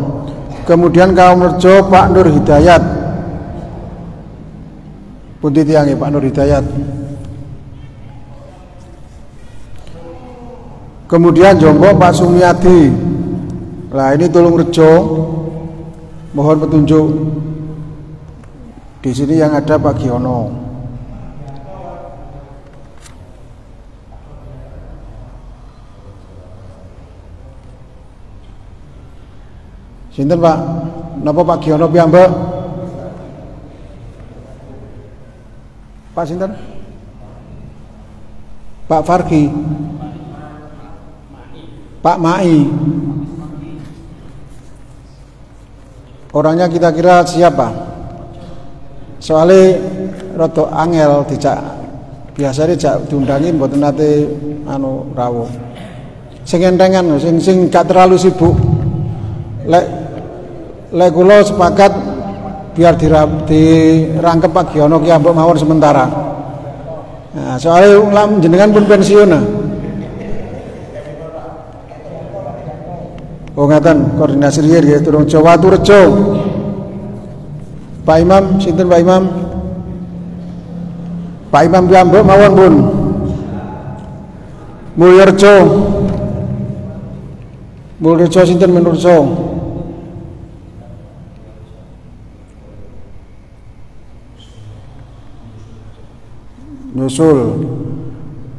Kemudian Kaumrejo Pak Nur Hidayat. Pundi tiange Pak Nur Hidayat. Kemudian Jombok Pak Sumiadi. Nah ini Tulungrejo. Mohon petunjuk. Di sini yang ada Pak Giono. Sinten Pak? Napa Pak Giono piyambak? Pak sinten? Pak Fargi. Pak Mai. Orangnya kira-kira siapa? Soalnya rada angel dijak, biasanya dijak diundangi mboten nate rawuh. Sing entengan, sing gak terlalu sibuk. Lek kula sepakat biar dirangkep Pak Giono ki ambek mawon sementara. Nah, soalnya ulam jenengan pun pensiun. Oh ngaten, koordinasi riyen nggih turung Jawa Turejo. Pak Imam, sinten Pak Imam? Pak Imam piyambak mawon pun. Mulyarejo. Mulyarejo sinten menurso? Nyusul.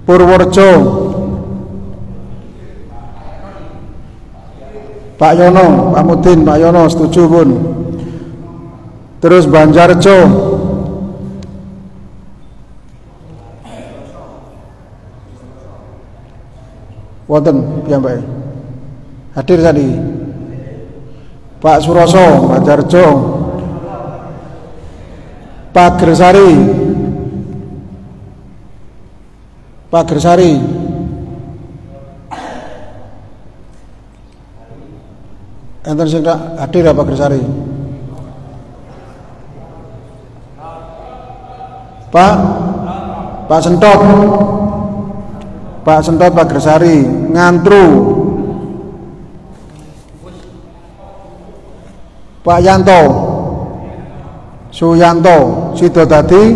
Purworejo. Pak Yono, Pak Mudin, Pak Yono setuju pun. Terus Banjarjo. Wonten piyambake. Hadir tadi. Pak Suroso, Banjarjo. Pak Gresari. Pak Gresari. Enten sing hadir ya Pak Gresari. Pak Sentot, Pak Gresari, Ngantru, Pak Yanto, Suyanto, Sidodadi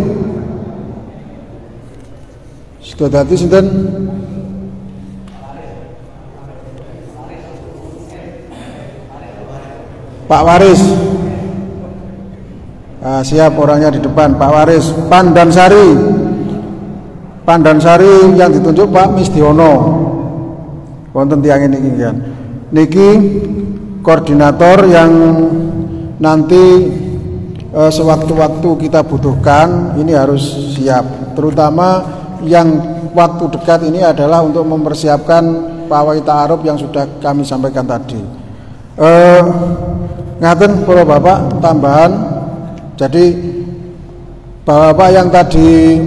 sinten? Pak Waris. Siap orangnya di depan, Pak Waris. Pandansari yang ditunjuk Pak Misdiono. Wonten tiyang niki kan. Niki koordinator yang nanti sewaktu-waktu kita butuhkan ini harus siap. Terutama yang waktu dekat ini adalah untuk mempersiapkan pawai ta'aruf yang sudah kami sampaikan tadi. Ngaten para Bapak tambahan. Jadi Bapak yang tadi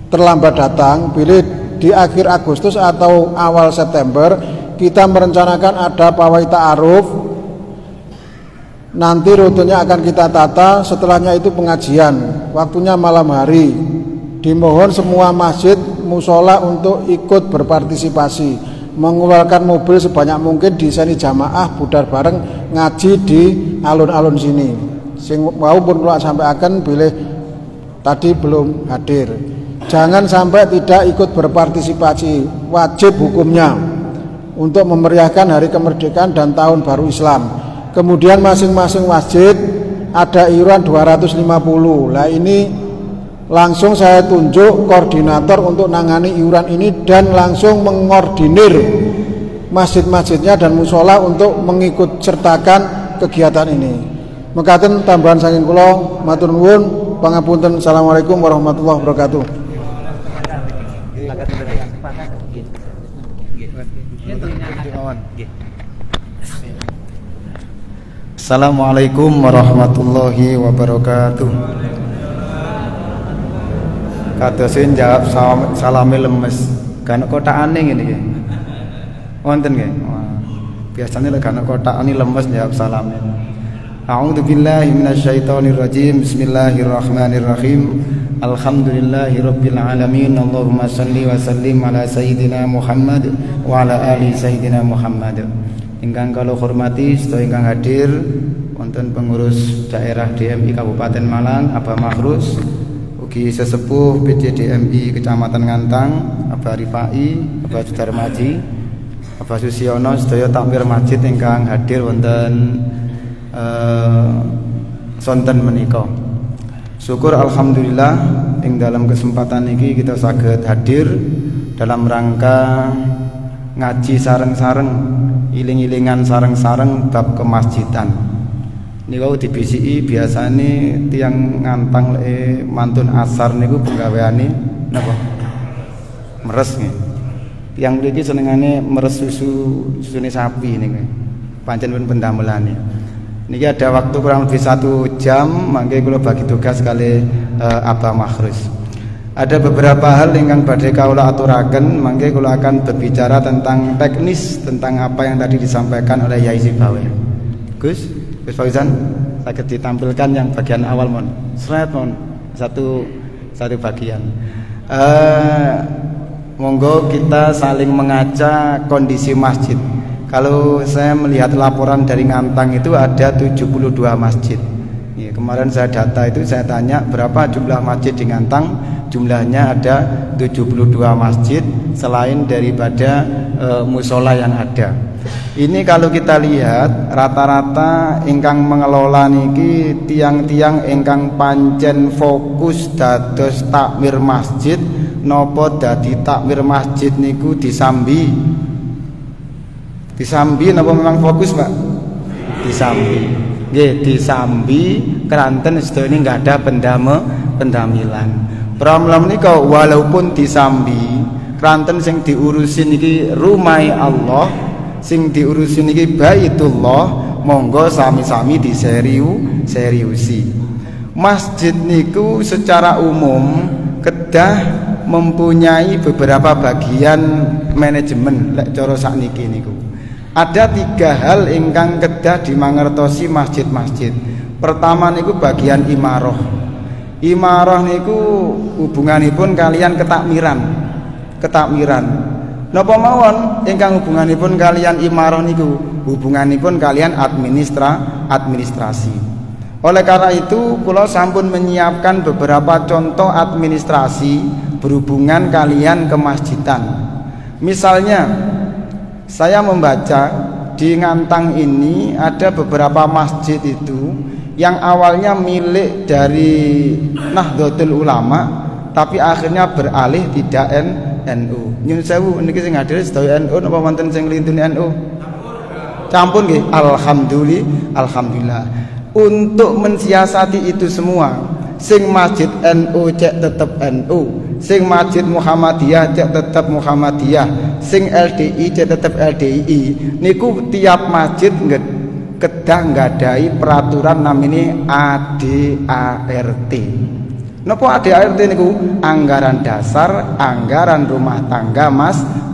terlambat datang, pilih di akhir Agustus atau awal September kita merencanakan ada pawai ta'aruf. Nanti rutenya akan kita tata, setelahnya itu pengajian, waktunya malam hari. Dimohon semua masjid musola untuk ikut berpartisipasi, mengeluarkan mobil sebanyak mungkin, diseni jamaah budar bareng ngaji di alun-alun sini. Sing mau pun kula sampaikan bilih tadi belum hadir. Jangan sampai tidak ikut berpartisipasi, wajib hukumnya untuk memeriahkan hari kemerdekaan dan tahun baru Islam. Kemudian masing-masing masjid ada iuran 250. Lah ini langsung saya tunjuk koordinator untuk nangani iuran ini dan langsung mengordinir masjid-masjidnya dan musola untuk mengikut sertakan kegiatan ini. Mekaten tambahan saking kula, matur nuwun, pangapunten. Assalamualaikum warahmatullahi wabarakatuh. Assalamualaikum warahmatullahi wabarakatuh. Kadosin jawab salame lemes. Kan kotakane ngene iki. Wonten nggih. Biasane lek kan kotakane lemes jawab salame. A'udzu billahi minasyaitonir rajim. Bismillahirrahmanirrahim. Alhamdulillahirabbil alamin. Allahumma shalli wa sallim ala sayyidina Muhammad wa ala ali sayyidina Muhammad. Ingkang kula hormati sedaya ingkang hadir wonten pengurus daerah DMI Kabupaten Malang, Abah Makhrus, ugi sesepuh PCDMI Kecamatan Ngantang, Abah Rifai, Abah Sudarmaji, Abah Susiono, sedaya takmir masjid ingkang hadir wonten sonten menika. Syukur alhamdulillah ing dalam kesempatan ini kita saged hadir dalam rangka ngaji sareng-sareng, iling-ilingan sareng-sareng bab kemasjidan. Niku dibisiki biasane tiang Ngantang mantun asar niku penggaweane napa? Meres nggih. Tiang mriki senengane meres susune sapi niku. Pancen pun pendamelane. Niki ada waktu kurang lebih 1 jam, mangke kula bagi tugas kali Abah Makhrus. Ada beberapa hal yang badhe kaula aturaken, mangke kula akan berbicara tentang teknis tentang apa yang tadi disampaikan oleh Yai Sibawe. Gus Fauzan, saged ditampilkan yang bagian awal mon. Seret mon, satu bagian. Monggo kita saling mengaca kondisi masjid. Kalau saya melihat laporan dari Ngantang itu ada 72 masjid. Ya, kemarin saya data itu saya tanya berapa jumlah masjid di Ngantang. Jumlahnya ada 72 masjid selain daripada musola yang ada. Ini kalau kita lihat rata-rata ingkang mengelola niki tiang-tiang ingkang pancen fokus dados takmir masjid nopo dadi takmir masjid niku disambi napa memang fokus Pak? Disambi. Nggih, disambi keranten sedaya ini enggak ada pendamilan. Pramila menika walaupun disambi keranten sing diurusin iki rumai Allah, sing diurusin iki Baitullah, monggo sami-sami diseriusi. Masjid niku secara umum kedah mempunyai beberapa bagian manajemen lek cara sakniki niku. Ada 3 hal ingkang kedah dimangertosi masjid-masjid. Pertama niku bagian imarah. Imarah niku hubunganipun kalian ketakmiran. Napa mawon ingkang hubunganipun kalian imarah niku hubunganipun kalian administrasi. Oleh karena itu kula sampun menyiapkan beberapa contoh administrasi berhubungan kalian kemasjidan. Misalnya saya membaca di Ngantang ini ada beberapa masjid itu yang awalnya milik dari Nahdlatul Ulama tapi akhirnya beralih tidak NU. Nyun sewu niki sing hadir sedaya NU napa wonten sing nglintuni NU? Campur nggih. Alhamdulillah. Untuk mensiasati itu semua, sing masjid NU cek tetep NU, sing masjid Muhammadiyah cek tetep Muhammadiyah, sing LDI cek tetep LDI. Niku tiap masjid kedah nggadahi peraturan namanya ADART. Napa ADART niku? Anggaran dasar, anggaran rumah tangga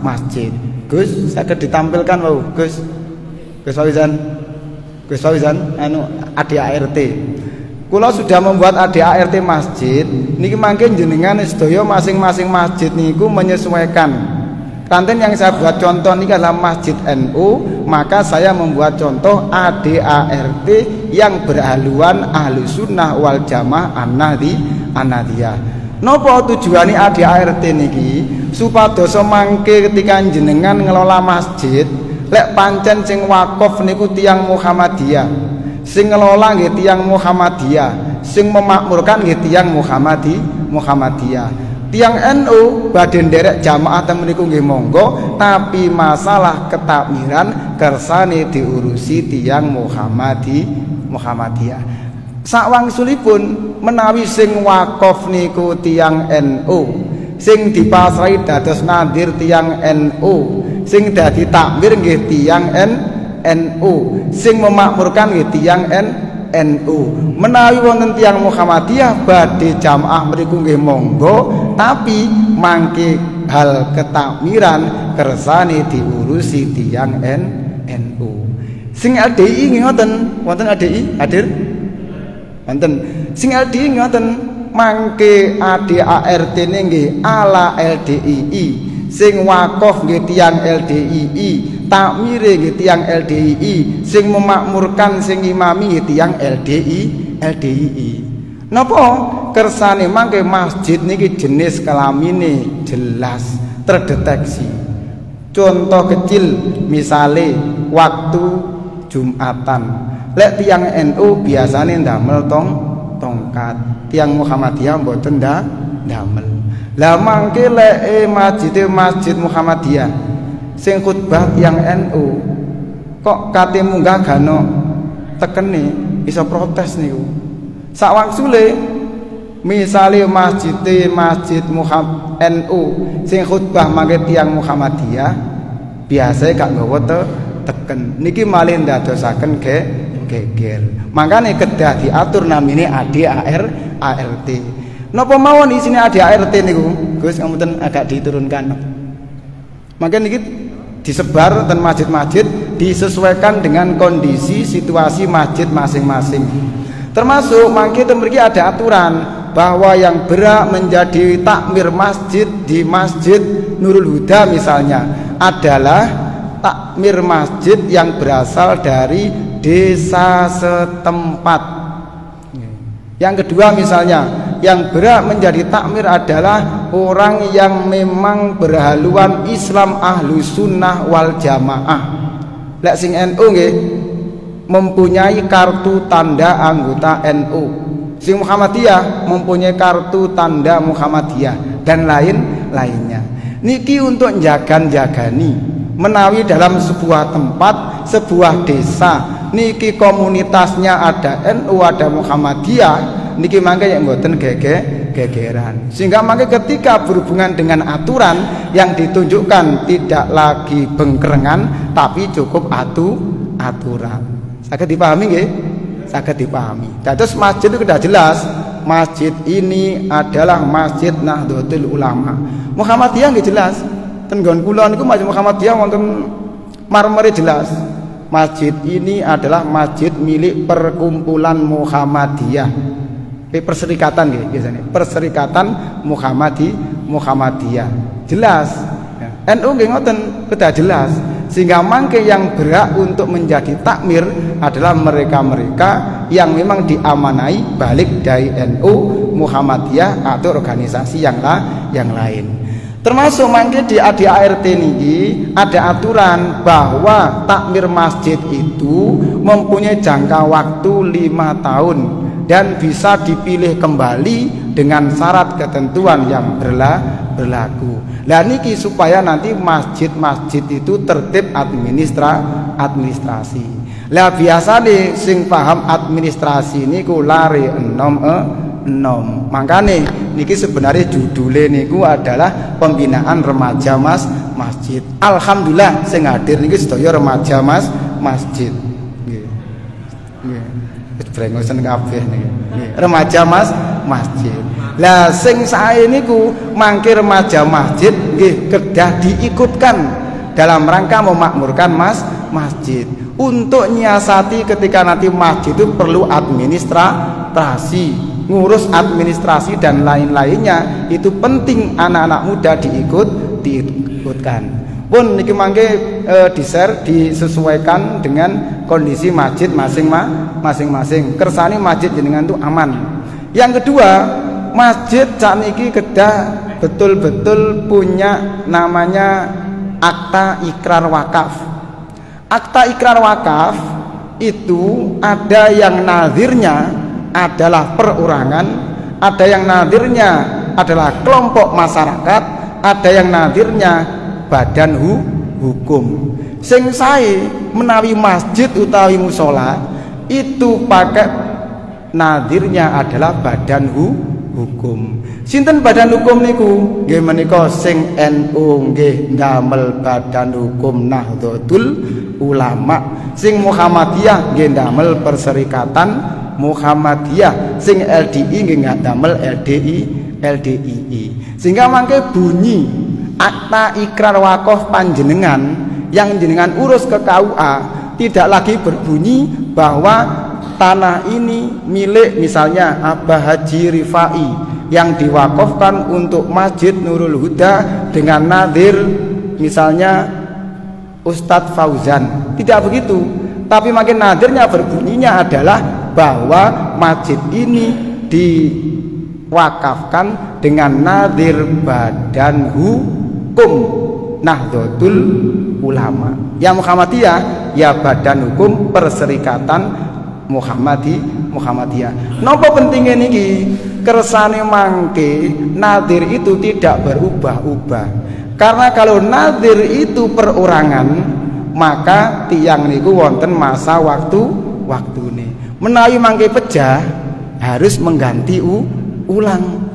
masjid. Gus, saged ditampilkan wau, Gus. Gus Fauzan, anu ADART. Kula sudah membuat ADART masjid. Niki mangke jenengan sedaya masing-masing masjid niku menyesuaikan. Kanten yang saya buat contoh ini adalah Masjid NU, maka saya membuat contoh ADART yang berhaluan Ahlussunnah wal Jamaah An-Nahdiyah. Napa tujuane ADART niki? Supados mangke ketika jenengan ngelola masjid, lek pancen sing wakaf niku tiyang Muhammadiyah, sing ngelola nggih tiyang Muhammadiyah, sing memakmurkan nggih tiyang Muhammadiyah. Tiang NU badhe nderek jamaah temen niku nggih monggo, tapi masalah ketakmiran kersane diurusi tiang Muhammadiyah. Sawangsulipun menawi sing wakaf niku tiang NU, sing dipasrahi dados nadir tiang NU, sing dadi takmir nggih tiang NU, sing memakmurkan nggih tiang NU. Menawi wonten tiyang Muhammadiyah badhe jamaah mriku nggih monggo, tapi mangke hal ketakmiran kersane diurusi tiyang NU. Sing LDI nggih ngoten, wonten LDI hadir? Wonten. Sing LDI ngoten, mangke ADART nggih ala LDII. Sing wakaf nggih tiyang LDII, takmire nggih tiyang LDII, sing memakmurkan sing imami nggih tiyang LDII. Napa kersane mangke masjid niki jenis kelamine jelas terdeteksi. Contoh kecil misale waktu Jumatan, lek tiyang NU biasane ndamel tongkat, tiyang Muhammadiyah mboten ndamel. Lah mangke lek masjid Muhammadiyah sing khutbah tiyang NU kok kate munggah gano tekene iso protes niku. Sawangsule misale masjid NU sing khutbah mangke tiyang Muhammadiyah biasa gak nggawa teken niki malih ndadosaken geger. Makane kedah diatur namine ADART. Napa mawon isine ADART niku? Gus ngapunten agak diturunkan. Maka niki disebar ten masjid-masjid disesuaikan dengan kondisi situasi masjid masing-masing. Termasuk mangke mriki ada aturan bahwa yang berhak menjadi takmir masjid di Masjid Nurul Huda misalnya adalah takmir masjid yang berasal dari desa setempat. Yang kedua misalnya, yang berhak menjadi takmir adalah orang yang memang berhaluan Islam Ahlussunnah wal Jamaah. Lek sing NU nggih mempunyai kartu tanda anggota NU. Sing Muhammadiyah mempunyai kartu tanda Muhammadiyah dan lainnya. Niki untuk jagan-jagani menawi dalam sebuah tempat, sebuah desa niki komunitasnya ada NU, ada Muhammadiyah, niki mangke yang mboten gegeran. Sehingga mangke ketika berhubungan dengan aturan yang ditunjukkan tidak lagi bengkerengan tapi cukup aturan. Saged dipahami nggih? Saged dipahami. Dados masjid itu sudah jelas, masjid ini adalah Masjid Nahdlatul Ulama. Muhammadiyah nggih jelas. Ten nggon kula niku Masjid Muhammadiyah wonten marmere jelas. Masjid ini adalah masjid milik perkumpulan Muhammadiyah. Perserikatan nggih biasanya. Perserikatan Muhammadiyah. Jelas. NU nggih ngoten kedah jelas. Sehingga mangke yang berhak untuk menjadi takmir adalah mereka-mereka yang memang diamanai balik dari NU, Muhammadiyah atau organisasi yang lain. Termasuk mangke di ADART niki ada aturan bahwa takmir masjid itu mempunyai jangka waktu 5 tahun dan bisa dipilih kembali dengan syarat ketentuan yang berlaku. Lah niki supaya nanti masjid-masjid itu tertib administrasi. Lah biasane sing paham administrasi niku lare enom. Makanya niki sebenarnya judulnya niku adalah pembinaan remaja masjid. Alhamdulillah sing hadir niki sedaya remaja masjid. brengosen kabeh niki. Remaja masjid. Lah sing sae niku mangke remaja masjid nggih kedah diikutkan dalam rangka memakmurkan masjid untuk nyiasati ketika nanti masjid itu perlu administrasi, ngurus administrasi dan lain-lainnya. Itu penting anak-anak muda diikutkan. Pun niki mangke di-share disesuaikan dengan kondisi masjid masing-masing. Kersane masjid jenengan itu aman. Yang kedua, masjid sakniki kedah betul-betul punya namanya akta ikrar wakaf. Akta ikrar wakaf itu ada yang nazirnya adalah perorangan, ada yang nazirnya adalah kelompok masyarakat, ada yang nazirnya badan hukum. Sing sae menawi masjid utawi musola itu pakai nazirnya adalah badan hukum. Sinten badan hukum niku? Nggih menika sing NU nggih ndamel badan hukum Nahdlatul Ulama. Sing Muhammadiyah nggih ndamel Perserikatan Muhammadiyah. Sing LDI nggih ndamel LDII. Sehingga mangke bunyi akta ikrar wakaf panjenengan yang jenengan urus ke KUA tidak lagi berbunyi bahwa tanah ini milik misalnya Abah Haji Rifai yang diwakafkan untuk Masjid Nurul Huda dengan nadir misalnya Ustadz Fauzan. Tidak begitu, tapi makin nadirnya berbunyinya adalah bahwa masjid ini diwakafkan dengan nadir badan hukum Nahdlatul Ulama. Yang Muhammadiyah ya badan hukum Perserikatan Muhammadiyah. Napa pentingnya niki? Kersane mangke nadir itu tidak berubah-ubah. Karena kalau nadir itu perorangan, maka tiang niku wonten masa waktune. Menawi mangke pecah harus mengganti ulang.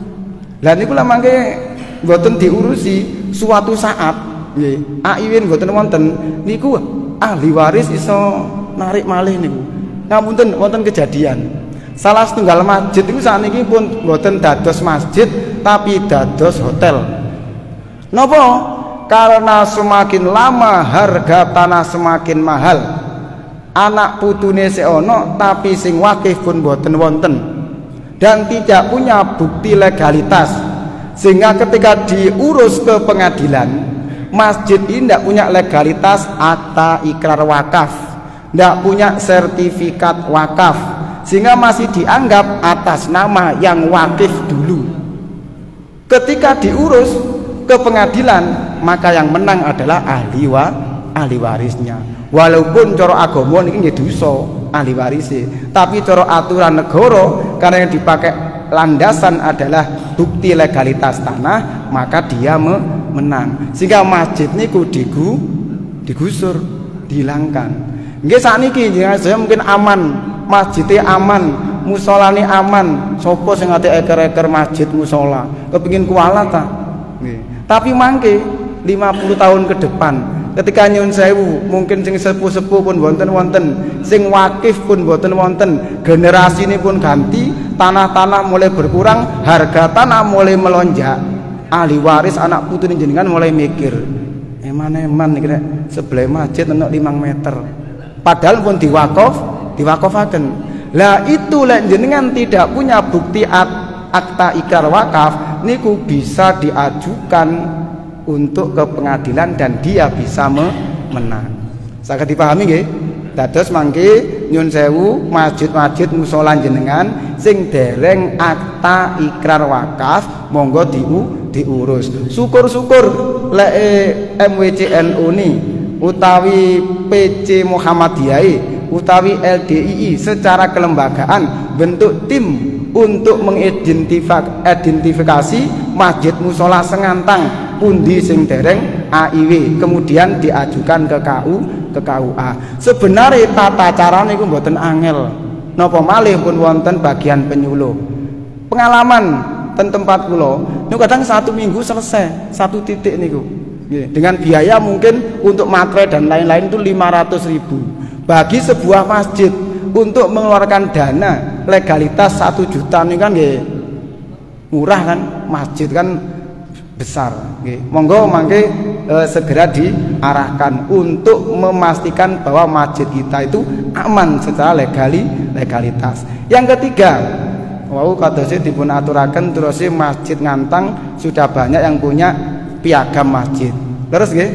Lah niku lah mangke mboten diurusi suatu saat nggih. Aiwin mboten wonten niku ahli waris iso narik malih niku. Ngapunten wonten kejadian. Salah setunggal masjid itu saat ini pun mboten dados masjid tapi dados hotel. Napa? Karena semakin lama harga tanah semakin mahal. Anak putune seono tapi sing wakif pun mboten wonten dan tidak punya bukti legalitas. Sehingga ketika diurus ke pengadilan, masjid ini tidak punya legalitas akta ikrar wakaf, tidak punya sertifikat wakaf, sehingga masih dianggap atas nama yang wakif dulu. Ketika diurus ke pengadilan, maka yang menang adalah ahli warisnya. Walaupun cara agama ini nggih dosa ahli warisnya, tapi cara aturan negara karena yang dipakai landasan adalah bukti legalitas tanah, maka dia menang. Sehingga masjid niku digusur, dihilangkan. Nggih sakniki saya mungkin aman, masjidnya aman, musolane aman. Sopo sing ate eker-eker masjid musola kepengin kualat ta? Nggih. Tapi mangke 50 tahun ke depan ketika nyun sewu mungkin sing sepuh-sepuh pun wonten, sing wakif pun wonten, generasi ini pun ganti, tanah-tanah mulai berkurang, harga tanah mulai melonjak. Ahli waris anak putu jenengan mulai mikir, eman-eman iki rek sebelah masjid ana 5 meter. Padahal pun diwakafaken. Lah itu lek jenengan tidak punya bukti akta ikrar wakaf niku bisa diajukan untuk ke pengadilan dan dia bisa menang. Saged dipahami nggih? Dados mangke nyun sewu masjid-masjid musola jenengan sing dereng akta ikrar wakaf monggo diurus. Syukur-syukur lek MWCNU ni utawi PC Muhammadiyah utawi LDII secara kelembagaan bentuk tim untuk mengidentifikasi masjid musola Sengantang pundi sing dereng AIW, kemudian diajukan ke KUA. Sebenarnya tata cara niku mboten angel. Napa malih pun wonten bagian penyuluh. Pengalaman ten tempat kula niku kadang 1 minggu selesai 1 titik niku. Dengan biaya mungkin untuk materai dan lain-lain itu 500.000. Bagi sebuah masjid untuk mengeluarkan dana legalitas 1 juta ini kan nggih murah kan, masjid kan besar. Monggo mangke segera diarahkan untuk memastikan bahwa masjid kita itu aman secara legalitas. Yang ketiga, wau kadose dipun aturaken terus Masjid Ngantang sudah banyak yang punya piagam masjid. Terus nggih?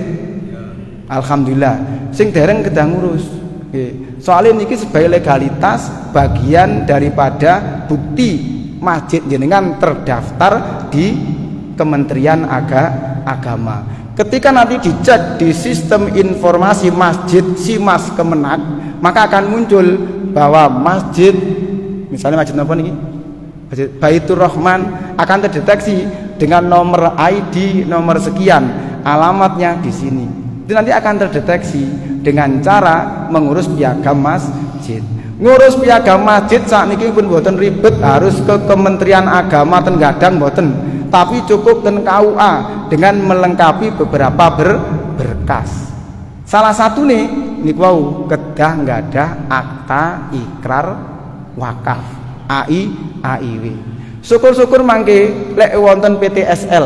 Alhamdulillah. Sing dereng kedah ngurus. Nggih. Soalnya niki sebagai legalitas bagian daripada bukti masjid jenengan terdaftar di Kementerian Agama. Ketika nanti dicek di sistem informasi masjid SIMAS Kemenak, maka akan muncul bahwa masjid, misalnya masjid apa nih? Masjid Baitur Rahman akan terdeteksi dengan nomor ID nomor sekian, alamatnya di sini. Itu nanti akan terdeteksi dengan cara mengurus piagam masjid. Ngurus piagam masjid saat ini pun boten ribet, harus ke Kementerian Agama ten gadang boten, tapi cukup ten KUA dengan melengkapi beberapa berkas. Salah satu nih niku wau kedah nggadah akta ikrar wakaf AIW. Syukur-syukur mangke lek wonten PTSL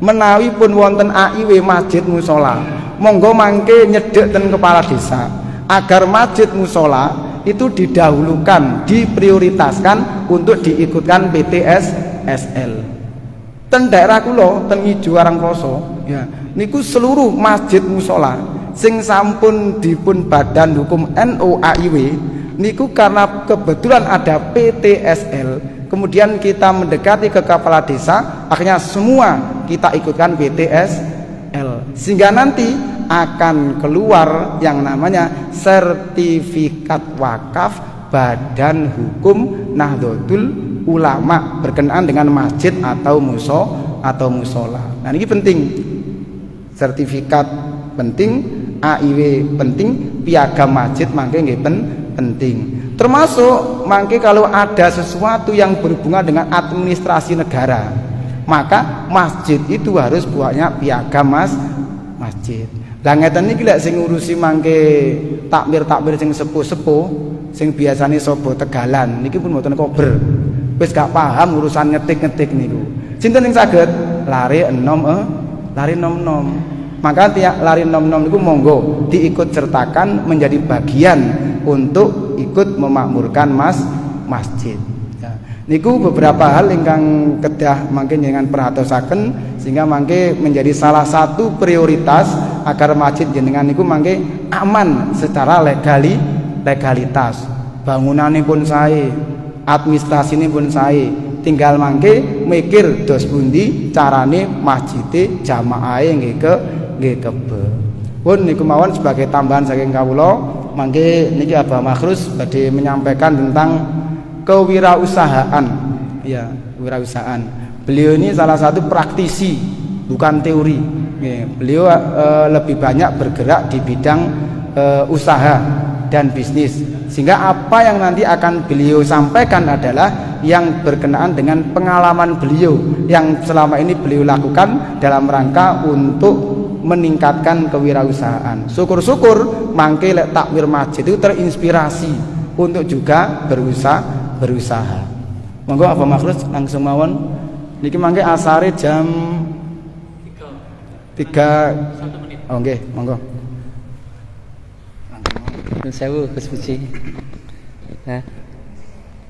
menawi pun wonten AIW masjid musola, monggo mangke nyedek ten kepala desa agar masjid musola itu didahulukan, diprioritaskan untuk diikutkan PTSL. Ten daerah kula ten Ijo Arangposo ya niku seluruh masjid musola sing sampun dipun badan hukum NU AIW niku karena kebetulan ada PTSL, kemudian kita mendekati ke kepala desa, akhirnya semua kita ikutkan PTSL, sehingga nanti akan keluar yang namanya sertifikat wakaf Badan Hukum Nahdlatul Ulama berkenaan dengan masjid atau musola. Nah ini penting, sertifikat penting, AIW penting, piagam masjid mangke nggih penting. Termasuk mangke kalau ada sesuatu yang berhubungan dengan administrasi negara, maka masjid itu harus punya piagam masjid. Lah ngeten niki lek sing ngurusi mangke takmir sing sepuh-sepuh sing biasane sapa Tegalan niki pun mboten kober. Wis gak paham urusan ngetik-ngetik niku. Sinten sing saged lari enom Maka tiap lari enom niku monggo diikut sertakan menjadi bagian untuk ikut memakmurkan masjid. Ya. Niku beberapa hal ingkang kedah mangke jenengan perhatosaken sehingga mangke menjadi salah satu prioritas agar masjid jenengan niku mangke aman secara legalitas. Bangunane pun sae, administrasine pun sae. Tinggal mangke mikir dos pundi carane masjide jamaahe nggih kebe. Pun niku mawon sebagai tambahan saking kawula, mangke niki Abah Makhrus badhe menyampaikan tentang kewirausahaan. Ya, kewirausahaan. Beliau ini salah satu praktisi, bukan teori. Beliau lebih banyak bergerak di bidang usaha dan bisnis, sehingga apa yang nanti akan beliau sampaikan adalah yang berkenaan dengan pengalaman beliau yang selama ini beliau lakukan dalam rangka untuk meningkatkan kewirausahaan. Syukur-syukur mangke lek takwir masjid itu terinspirasi untuk juga berusaha. Monggo Abah Makhrus langsung mawon. Niki mangke asare jam 3. Oh nggih, monggo. Sewu Gus Puji. Nah.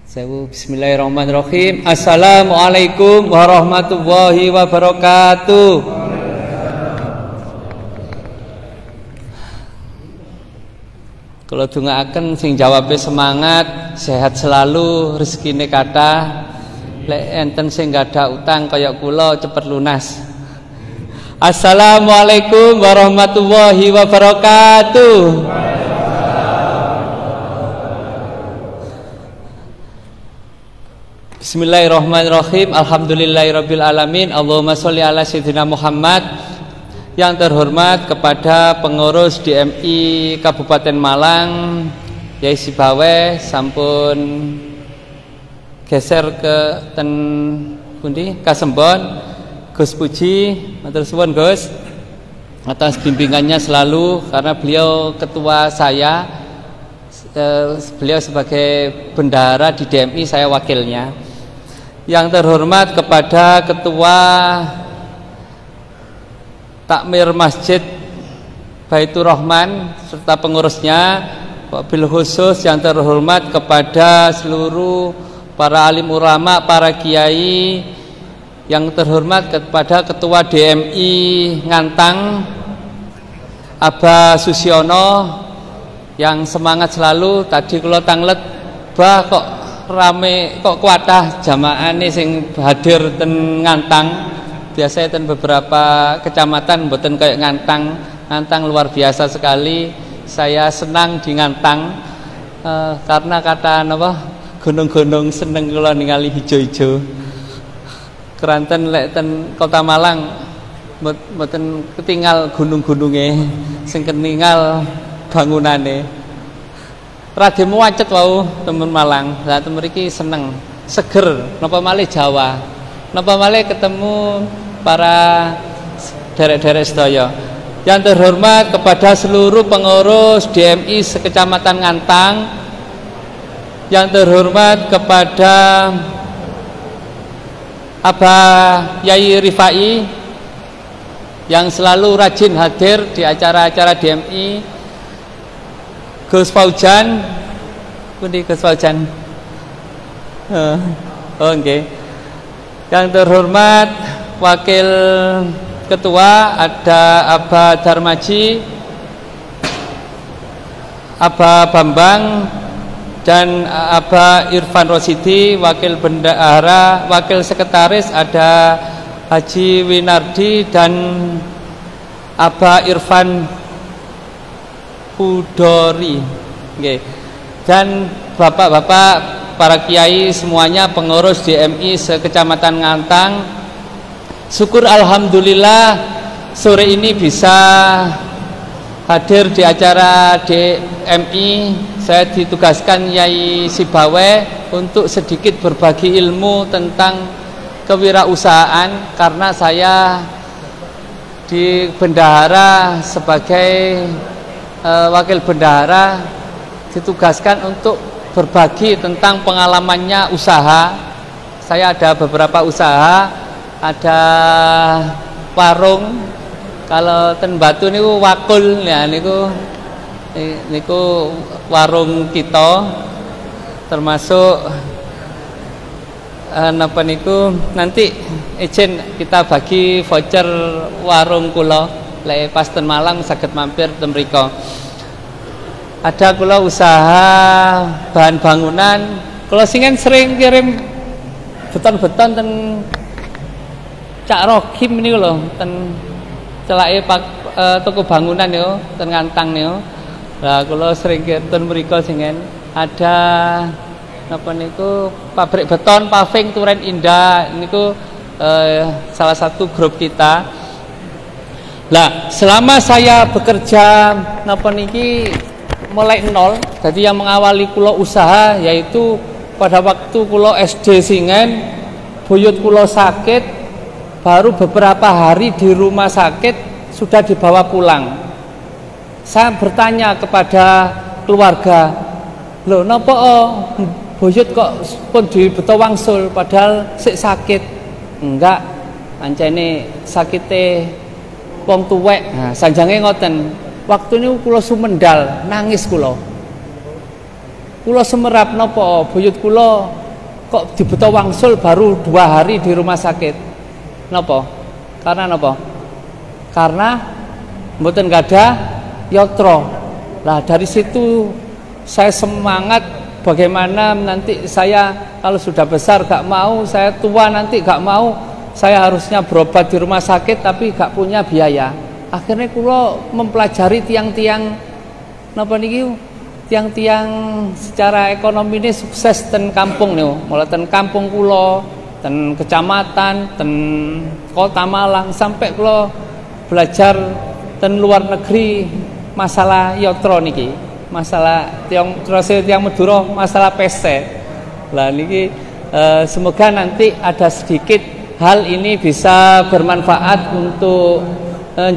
Sewu bismillahirrahmanirrahim. Assalamualaikum warahmatullahi wabarakatuh. Kalau dongaaken sing jawabe semangat, sehat selalu, rezekine kathah. Lek enten sing gadah utang kaya kula cepet lunas. Assalamualaikum warahmatullahi wabarakatuh. Bismillahirrahmanirrahim. Alhamdulillahirabbil alamin. Allahumma sholli ala sayyidina Muhammad. Yang terhormat kepada pengurus DMI Kabupaten Malang, Yai Sibawe sampun geser ke ten pundi Kasembon. Gus Puji, matur suwun Gus atas bimbingannya selalu, karena beliau ketua saya Beliau sebagai bendahara di DMI, saya wakilnya. Yang terhormat kepada Ketua Takmir Masjid Baitur Rahman serta pengurusnya, wabil khusus yang terhormat kepada seluruh para alim ulama, para kiai, yang terhormat kepada Ketua DMI Ngantang Aba Susiono yang semangat selalu. Tadi kula tanglet bah kok rame, kok kuatah jamaah ini sing hadir ten Ngantang. Biasanya ten beberapa kecamatan mboten kayak Ngantang. Ngantang luar biasa sekali. Saya senang di Ngantang karena kata napa gunung-gunung seneng kula ningali hijau-hijau. Keranten lek ten Kota Malang mboten ketinggal gunung-gununge, sing ketinggal bangunane. Rada muacet wau temen Malang. Lah temen mriki seneng, seger, napa malih Jawa. Napa malih ketemu para derek-derek sedaya. Yang terhormat kepada seluruh pengurus DMI sekecamatan Ngantang. Yang terhormat kepada Abah Yai Rifai yang selalu rajin hadir di acara-acara DMI. Gus Faujan, pundi Gus Faujan? Oh nggih. Yang terhormat Wakil Ketua ada Abah Darmaji, Abah Bambang, dan Abah Irfan Rosidi. Wakil Bendahara, Wakil Sekretaris ada Haji Winardi dan Abah Irfan Pudori. Okay. Dan bapak-bapak, para kiai semuanya, pengurus DMI sekecamatan Ngantang. Syukur alhamdulillah sore ini bisa hadir di acara DMI. Saya ditugaskan Yai Sibawe untuk sedikit berbagi ilmu tentang kewirausahaan, karena saya di bendahara sebagai wakil bendahara ditugaskan untuk berbagi tentang pengalamannya usaha. Saya ada beberapa usaha, ada warung. Kalau ten Batu niku wakul ya, niku warung kita, termasuk napa niku nanti izin kita bagi voucher warung kula lek pas ten Malang saged mampir ten mriko. Ada kula usaha bahan bangunan, kula singen sering kirim beton-beton ten Cak Rokim niku lho, ten celake toko bangunan niku ten Ngantang niku. Lah kula sering kirim ten mriko singen. Ada apa niku pabrik beton paving Turen Indah niku salah satu grup kita. Lah selama saya bekerja napa niki mulai nol, jadi yang mengawali kula usaha yaitu pada waktu kula SD singen, buyut kula sakit, baru beberapa hari di rumah sakit sudah dibawa pulang. Saya bertanya kepada keluarga, loh napa buyut kok pun dibeto wangsul padahal sik sakit? Enggak, pancene sakite wong tuwek. Nah, sanjange ngoten. Waktu niku kula sumendal, nangis kula. Kula semerap napa buyut kula kok dibeto wangsul baru 2 hari di rumah sakit. Napa? Karena napa? Karena mboten gadah yatra. Lah dari situ saya semangat bagaimana nanti saya kalau sudah besar gak mau, saya tua nanti gak mau, saya harusnya berobat di rumah sakit tapi gak punya biaya. Akhirnya kula mempelajari tiang-tiang napa niki, tiang-tiang secara ekonomi ini sukses ten kampung niku. Mulai ten kampung kula, ten kecamatan, ten Kota Malang, sampai kula belajar ten luar negeri masalah yatra niki. Masalah tiang Madura, masalah peste. Lah niki semoga nanti ada sedikit hal ini bisa bermanfaat untuk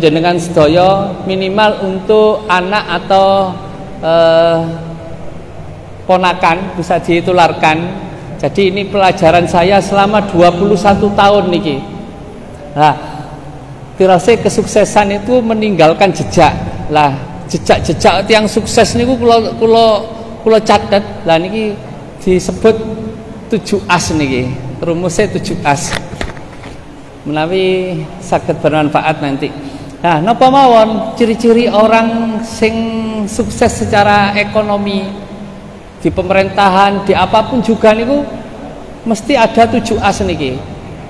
jenengan sedaya, minimal untuk anak atau ponakan, bisa ditularkan. Jadi ini pelajaran saya selama 21 tahun niki. Nah, tirase kesuksesan itu meninggalkan jejak. Lah, jejak-jejak yang sukses niku kula catet. Lah niki disebut 7 as niki. Rumusnya 7 as. Menawi saged bermanfaat nanti. Nah, napa mawon ciri-ciri orang sing sukses secara ekonomi di pemerintahan, di apapun juga niku mesti ada 7 as niki.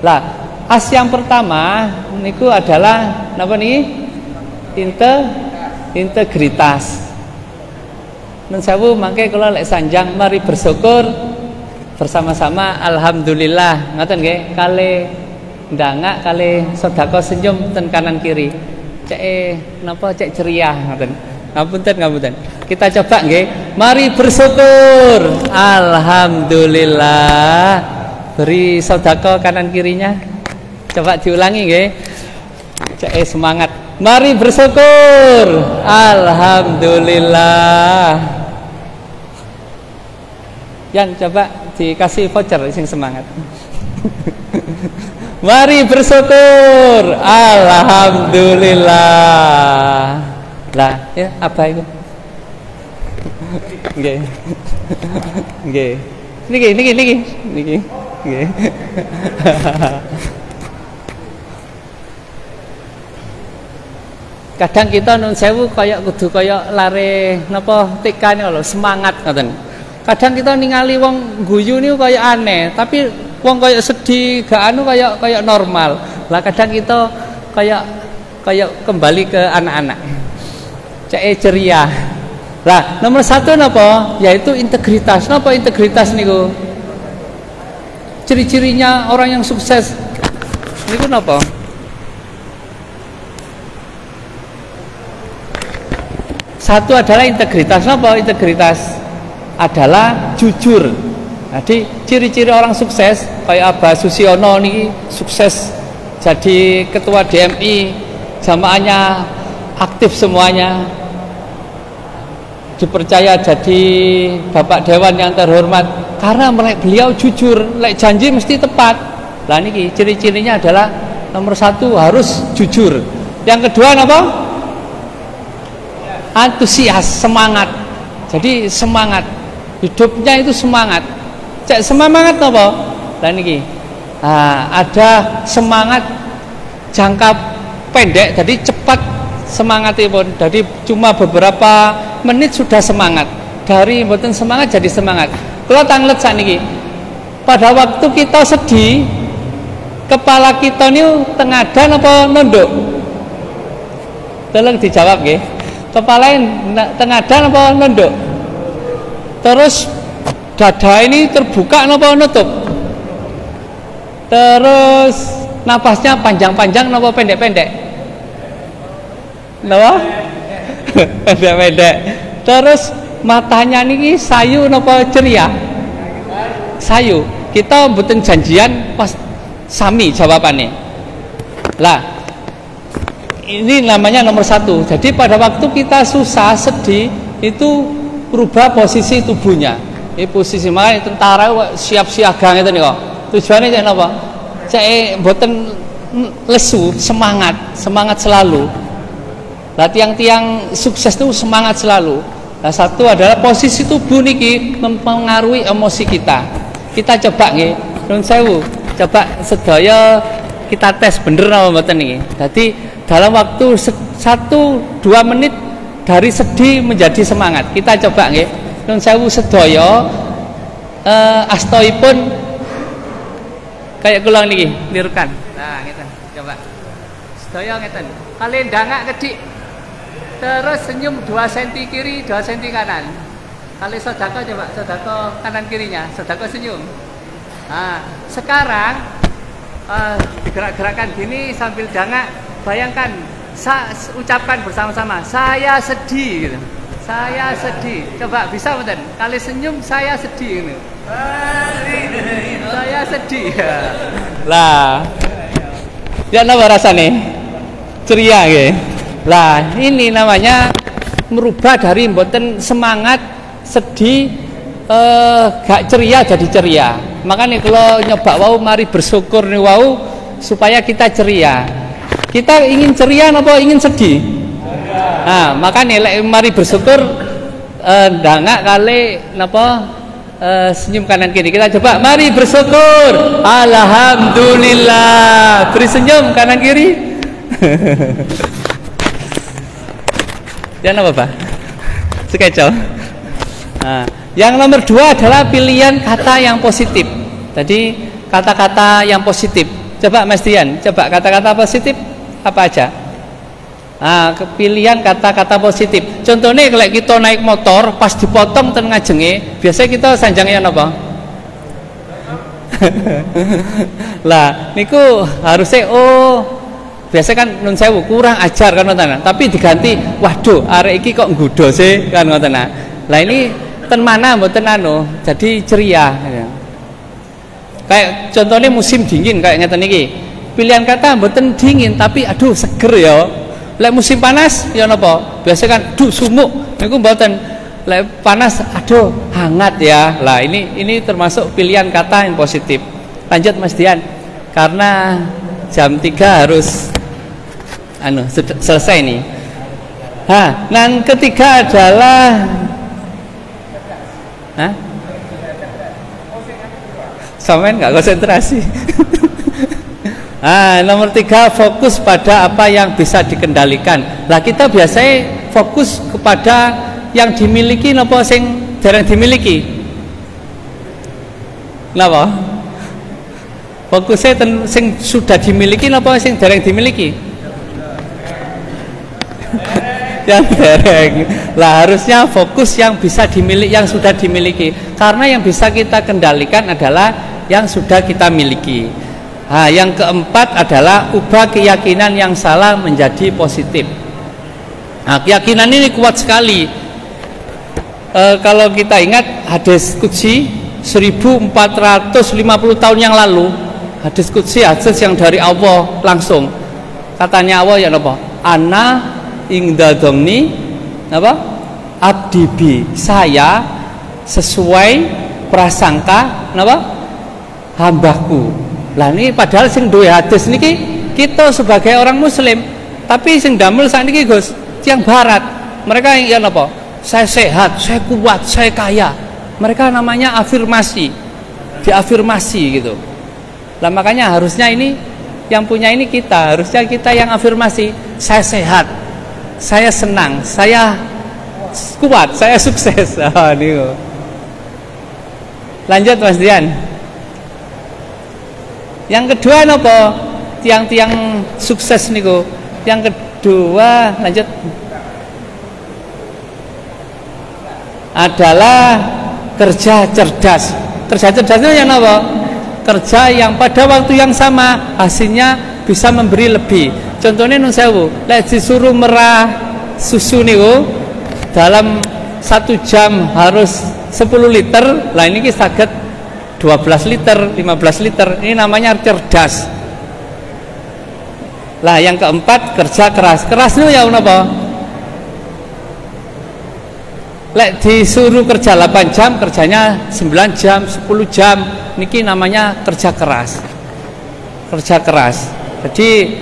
Lah, as yang pertama niku adalah napa niki? Integritas. Nun sewu mangke kula lek sanjang mari bersyukur bersama-sama alhamdulillah ngoten nggih kalih ndangak kalih sedekah senyum ten kanan kiri. Cek napa cek ceria ngoten. Ngapunten. Kita coba nggih. Mari bersyukur. Alhamdulillah. Beri sedekah kanan kirinya. Coba diulangi nggih. Cek semangat. Mari bersyukur. Alhamdulillah. Yang coba dikasih voucher sing semangat. Mari bersyukur. Alhamdulillah. Lah, ya apa itu? Nggih. Nggih. Niki. Nggih. Kadang kita nun sewu kaya kudu kaya lare napa tikane lho semangat ngoten. Kadang kita ningali wong guyu niku kaya aneh, tapi wong kaya sedih gak anu kaya normal. Lah kadang kita kaya kembali ke anak-anak. Cek ceria. Lah, nomor 1 napa? Yaitu integritas. Napa integritas niku? Ciri-cirinya orang yang sukses niku napa? Satu adalah integritas. Napa integritas? Adalah jujur. Jadi ciri-ciri orang sukses kayak Abah Susiono niki sukses jadi ketua DMI, jamaahnya aktif semuanya, dipercaya jadi Bapak Dewan yang terhormat karena beliau jujur, lek janji mesti tepat. Lah niki ciri-cirinya adalah nomor 1 harus jujur. Yang kedua apa? Antusias, semangat. Jadi semangat, hidupnya itu semangat. Cek semangat apa? Lah niki. Ada semangat jangka pendek, jadi cepat semangatipun. Jadi cuma beberapa menit sudah semangat. Dari mboten semangat jadi semangat. Kula tanglet sakniki. Pada waktu kita sedih, kepala kita niku tengadan apa nunduk? Tolong dijawab nggih. Kepala tengadan apa nunduk? Terus dada ini terbuka napa nutup? Terus napasnya panjang-panjang napa pendek-pendek? Napa? Pendek-pendek. Terus matanya niki sayu napa ceria? Sayu. Kita mboten janjian pas sami jawabannya. Lah, ini namanya nomor 1. Jadi pada waktu kita susah, sedih, itu berubah posisi tubuhnya. Ini posisi makanya tentara siap siaga ngeten niku. Tujuannya cek napa? Cek mboten lesu, semangat selalu. Lah tiang-tiang sukses itu semangat selalu. Nah, satu adalah posisi tubuh niki mempengaruhi emosi kita. Kita coba nggih, nuwun sewu. Coba sedaya kita tes bener apa mboten niki. Jadi dalam waktu 1-2 menit dari sedih menjadi semangat. Kita coba nggih. Nuwun sewu sedaya astoipun kayak kula niki nirukan. Nah, ngeten. Coba. Sedaya ngeten. Kali ndangak kedik. Terus senyum 2 cm kiri, 2 cm kanan. Kali sedekah coba, sedekah kanan kirinya, sedekah senyum. Nah, sekarang digerak-gerakkan gini sambil dangak. Bayangkan, ucapkan bersama-sama, saya sedih gitu. Saya sedih. Coba bisa betul? Kali senyum saya sedih gitu. Saya sedih. Lah. Ya napa rasane? Ceria nggih. Lah, ini namanya merubah dari mboten semangat, sedih gak ceria jadi ceria. Makanya kalau nyoba wau mari bersyukur nih wau supaya kita ceria. Kita ingin ceria apa ingin sedih? Nah, makanya mari bersyukur ndangak kali napa senyum kanan kiri. Kita coba mari bersyukur. Alhamdulillah. Beri senyum kanan kiri. Jangan apa-apa. Sekecil. Nah, yang nomor 2 adalah pilihan kata yang positif. Tadi kata-kata yang positif. Coba Mas Dian, coba kata-kata positif apa aja? Nah, pilihan kata-kata positif. Contohnya kalau kita naik motor, pas dipotong ten ngajenge, biasanya kita sanjangnya apa? Lah, niku harusnya biasa kan nun sewu kurang ajar kan ngoten. Tapi diganti, waduh, arek iki kok nggodho sih kan ngoten. Lah ini ten mana mboten jadi ceria ya. Kayak contohnya musim dingin kayak ngeten iki. Pilihan kata mboten dingin tapi aduh seger ya. Lek musim panas ya napa? Biasa kan duh sumuk niku mboten. Lek panas aduh hangat ya. Lah ini termasuk pilihan kata yang positif. Lanjut Mas Dian. Karena jam 3 harus selesai nih. Yang ketiga adalah Sampean nggak konsentrasi. Nomor 3 fokus pada apa yang bisa dikendalikan. Lah kita biasanya fokus kepada yang dimiliki napa sing jarang dimiliki. Napa? Fokusnya sing sudah dimiliki napa sing jarang dimiliki? Yang dereng. Lah harusnya fokus yang bisa dimiliki, yang sudah dimiliki. Karena yang bisa kita kendalikan adalah yang sudah kita miliki. Yang keempat adalah ubah keyakinan yang salah menjadi positif. Keyakinan ini kuat sekali. Kalau kita ingat hadis qudsi 1450 tahun yang lalu, hadis qudsi, hadis yang dari Allah langsung. Katanya Allah ya apa? Ana ingdadongni apa? Abdibi, saya sesuai prasangka apa? Hambaku. Lah ini padahal sing duwe hadis niki kita sebagai orang muslim, tapi sing damel sakniki Gus, tiyang barat. Mereka yang apa? Saya sehat, saya kuat, saya kaya. Mereka namanya afirmasi. Diafirmasi gitu. Lah makanya harusnya ini yang punya ini kita, harusnya kita yang afirmasi. Saya sehat. Saya senang, saya kuat, saya sukses. Lanjut Mas Dian. Yang kedua apa? Tiang-tiang sukses niku. Yang kedua lanjut adalah kerja cerdas. Kerja cerdas itu yang apa? Kerja yang pada waktu yang sama hasilnya bisa memberi lebih. Contohnya nun sewu, lek disuruh merah susu niku dalam 1 jam harus 10 liter. Lah ini saged 12 liter, 15 liter. Ini namanya cerdas. Lah yang keempat kerja keras. Keras itu ya apa? Lek disuruh kerja 8 jam, kerjanya 9 jam, 10 jam. Niki namanya kerja keras. Kerja keras. Jadi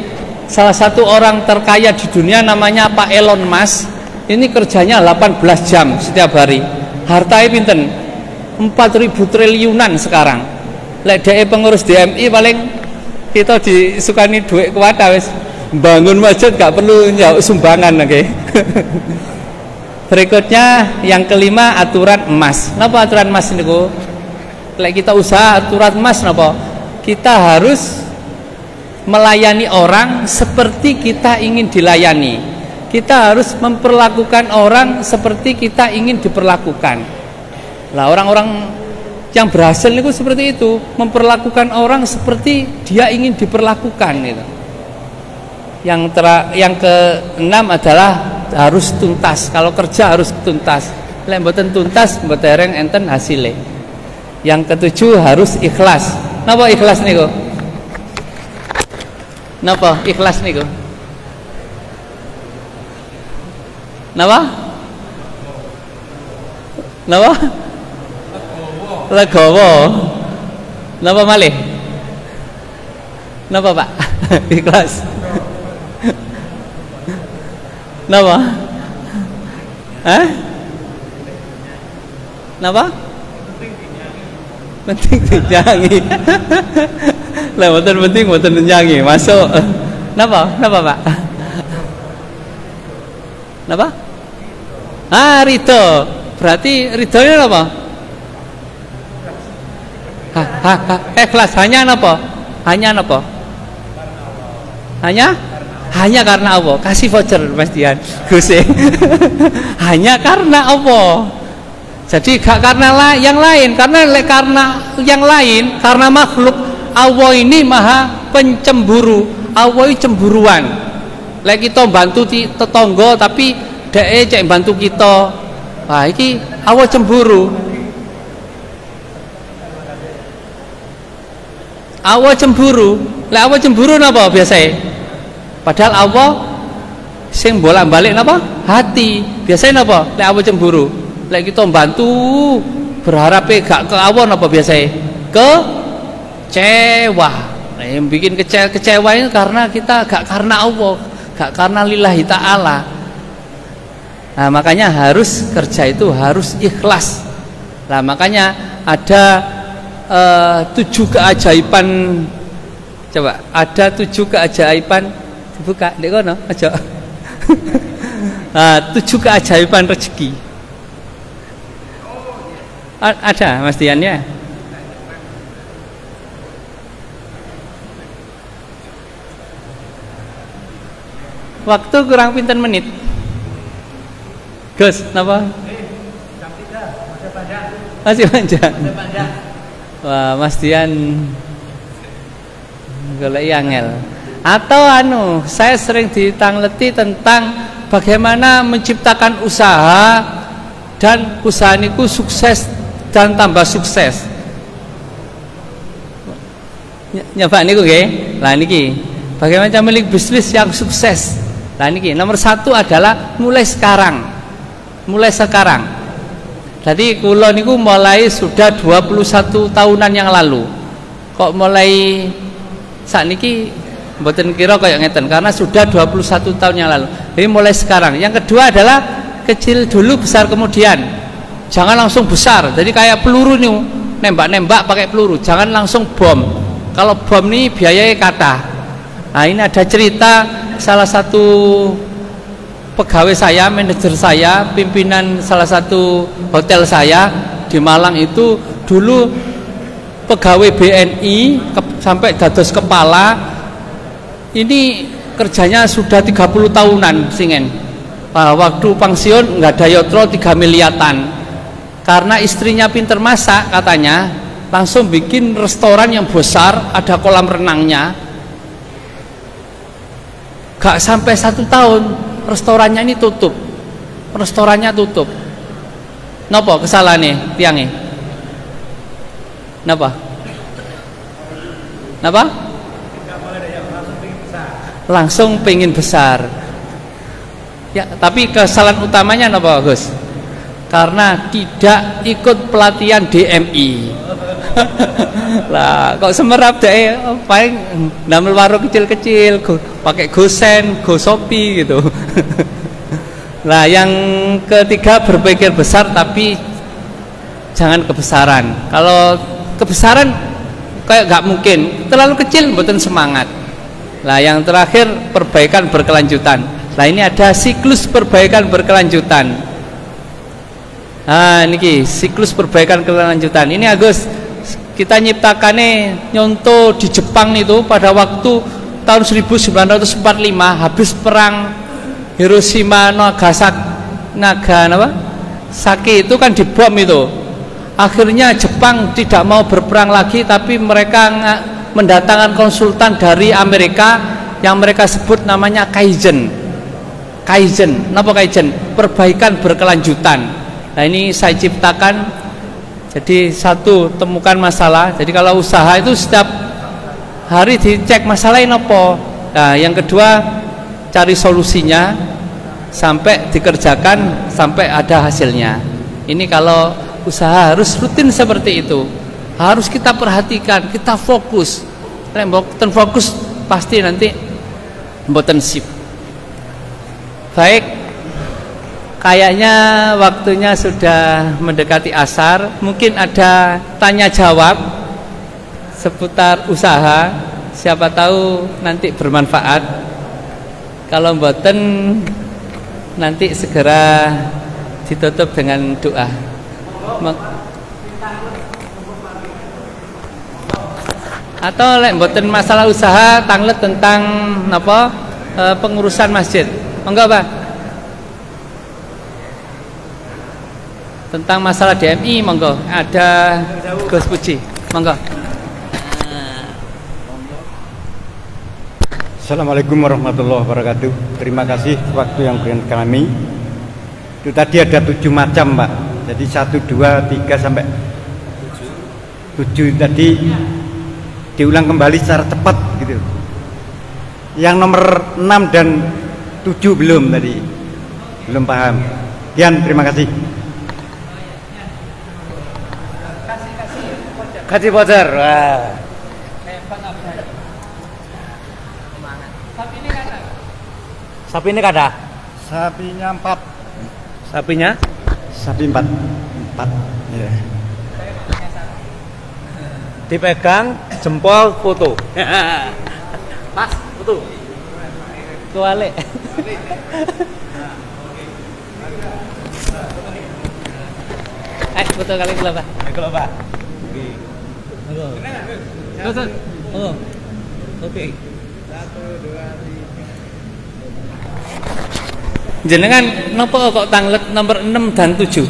salah satu orang terkaya di dunia namanya Pak Elon Musk. Ini kerjanya 18 jam setiap hari. Hartanya pinten? 4.000 triliunan sekarang. Lek DE pengurus DMI paling kita disukani duit kuat wis bangun masjid gak perlu nyauk sumbangan oke. Berikutnya yang kelima aturan emas. Napa aturan emas niku? Lek kita usaha aturan emas napa? Kita harus melayani orang seperti kita ingin dilayani. Kita harus memperlakukan orang seperti kita ingin diperlakukan. Lah orang-orang yang berhasil itu seperti itu, memperlakukan orang seperti dia ingin diperlakukan gitu. Yang keenam adalah harus tuntas. Kalau kerja harus tuntas. Lek mboten tuntas mboten dereng enten hasilnya. Yang ketujuh harus ikhlas. Napa ikhlas niku? Napa ikhlas niku? Napa? Napa? legowo. Napa malih? Napa Pak? Ikhlas. Napa? Hah? Napa? Penting dinyanyi. Lah mboten penting mboten dinyanyi, masuk. Napa? Napa Pak? Napa? Ridho. Berarti ridhonya apa? Ikhlas hanya napa? Hanya napa? Hanya karena Allah. Kasih voucher Mas Dian. Gus. Hanya karena Allah. Jadi gak karena yang lain, karena yang lain, karena makhluk. Allah ini maha pencemburu. Allah ini cemburuan. Lek kita bantu tetangga tapi dhek cek bantu kita. Wah, iki Allah cemburu. Allah cemburu. Lek Allah cemburu napa biasanya? Padahal Allah sing bolak-balik napa? Hati. Biasanya napa? Lek Allah cemburu. Lek kita bantu berharap gak ke Allah napa biasanya? Kecewa. Nah, yang bikin kecewa ini karena kita gak karena Allah, gak karena lillahi ta'ala. Nah, makanya harus kerja itu harus ikhlas. Nah, makanya ada 7 keajaiban. Coba, ada 7 keajaiban. Dibuka, dek kono aja. 7 keajaiban rezeki. Ada Mas Dian ya? Waktu kurang pinten menit. Gus, napa? Masih panjang. Wah, Mas Dian golek angel. Atau saya sering ditangleti tentang bagaimana menciptakan usaha dan usaha niku sukses dan tambah sukses. Nyoba niku nggih. Lah niki, bagaimana cara milik bisnis yang sukses. Lah niki nomor 1 adalah mulai sekarang. Mulai sekarang. Jadi kula niku mulai sudah 21 tahunan yang lalu. Kok mulai sakniki mboten kira kaya ngeten karena sudah 21 tahun yang lalu. Jadi mulai sekarang. Yang kedua adalah kecil dulu besar kemudian. Jangan langsung besar. Jadi kayak peluru nih, nembak-nembak pakai peluru. Jangan langsung bom. Kalau bom nih biayanya kata. Nah, ini ada cerita salah satu pegawai saya, manajer saya, pimpinan salah satu hotel saya di Malang itu dulu pegawai BNI sampai dados kepala. Ini kerjanya sudah 30 tahunan singen. Waktu pensiun nggak ada yotro 3 miliatan. Karena istrinya pinter masak katanya, langsung bikin restoran yang besar, ada kolam renangnya. Gak sampai 1 tahun restorannya ini tutup. Restorannya tutup. Napa kesalahannya tiangnya? Napa? Napa? Langsung pengen besar. Ya, tapi kesalahan utamanya napa, Gus? Karena tidak ikut pelatihan DMI. Lah, kok semerap deh, paling namel warung kecil-kecil, pakai GoSend, GoShopee gitu. Nah, yang ketiga berpikir besar tapi jangan kebesaran. Kalau kebesaran kayak gak mungkin, terlalu kecil mboten semangat. Nah, yang terakhir perbaikan berkelanjutan. Nah, ini ada siklus perbaikan berkelanjutan. Nah, niki siklus perbaikan berkelanjutan. Ini Agus, kita nyiptakannya nyontoh di Jepang itu pada waktu tahun 1945 habis perang Hiroshima Nagasaki itu kan dibom itu. Akhirnya Jepang tidak mau berperang lagi, tapi mereka mendatangkan konsultan dari Amerika yang mereka sebut namanya Kaizen. Kaizen, apa Kaizen? Perbaikan berkelanjutan. Nah, ini saya ciptakan. Jadi satu, temukan masalah. Jadi kalau usaha itu setiap hari dicek masalahnya apa. Nah, yang kedua cari solusinya sampai dikerjakan sampai ada hasilnya. Ini kalau usaha harus rutin seperti itu. Harus kita perhatikan, kita fokus. Nek mboten fokus pasti nanti mboten sip. Baik, kayaknya waktunya sudah mendekati asar. Mungkin ada tanya jawab seputar usaha. Siapa tahu nanti bermanfaat. Kalau mboten nanti segera ditutup dengan doa. Atau lek mboten masalah usaha, tanglet tentang napa pengurusan masjid. Monggo, Pak. Tentang masalah DMI, monggo. Ada Gus Puji. Monggo. Assalamualaikum warahmatullahi wabarakatuh. Terima kasih waktu yang berikan kami. Itu tadi ada 7 macam, Pak. Jadi 1, 2, 3 sampai 7 tadi diulang kembali secara cepat gitu. Yang nomor 6 dan 7 belum tadi. Belum paham. Sekian, terima kasih. Kasih voucher. Wah. Sapi ini kada? Sapinya 4. Sapinya? Sapi 4. 4. Ya. Dipegang jempol foto. Pas foto. Kualik. Foto kali kula, Pak. Kalau Pak. Oke. Oke. Jenengan napa kok tanglet nomor 6 dan 7?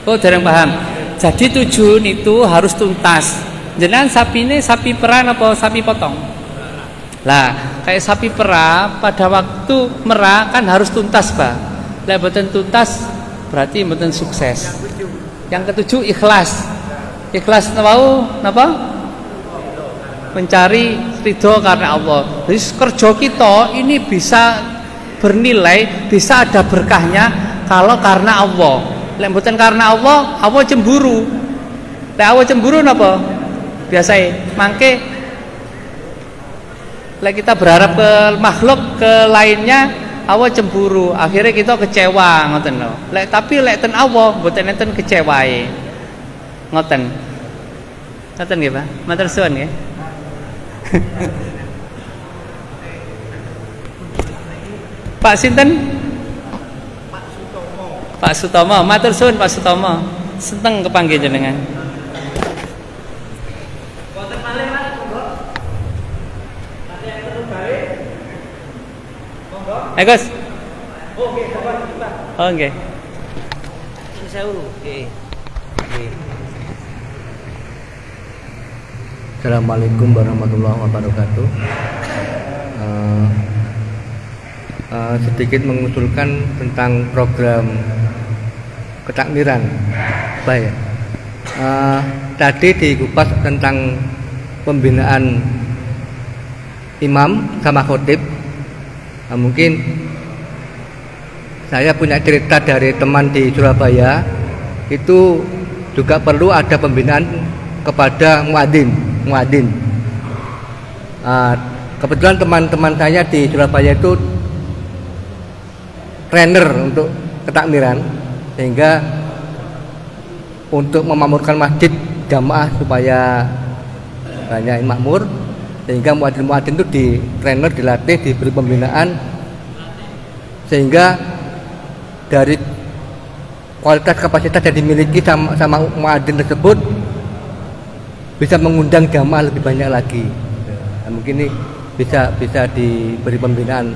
Oh, jarang paham. Jadi 7 itu harus tuntas. Jenengan sapi ini sapi perah apa sapi potong? Lah, kayak sapi perah pada waktu merah kan harus tuntas, Pak. Lek mboten tuntas berarti mboten sukses. Yang ketujuh ikhlas. Ikhlas napa? Mencari ridho karena Allah. Jadi kerja kita ini bisa bernilai, bisa ada berkahnya kalau karena Allah. Lek mboten karena Allah, Allah cemburu. Lek Allah cemburu napa? Biasae mangke lek kita berharap ke makhluk ke lainnya, Allah cemburu. Akhirnya kita kecewa ngoten lho. Tapi lek ten Allah mboten enten kecewae. Ngoten. Ngoten nggih, Pak. Matur suwun nggih. Pak sinten? Pak Sutomo, matur suwun Pak Sutomo. Seneng kepanggih jenengan. Wonten malih Mas, monggo. Ada yang perlu balik? Monggo. Gus. Oke, kapan kita? Oh, nggih. Oke. Assalamualaikum warahmatullahi wabarakatuh. Sedikit mengusulkan tentang program ketakmiran. Baik. Tadi dikupas tentang pembinaan imam sama khotib. Mungkin saya punya cerita dari teman di Surabaya. Itu juga perlu ada pembinaan kepada muadzin. Kebetulan teman-teman saya di Surabaya itu trainer untuk ketakmiran, sehingga untuk memakmurkan masjid jamaah supaya banyak yang makmur, sehingga muadzin itu di trainer, dilatih, diberi pembinaan, sehingga dari kualitas kapasitas yang dimiliki sama muadzin tersebut bisa mengundang jamaah lebih banyak lagi. Mungkin ini bisa diberi pembinaan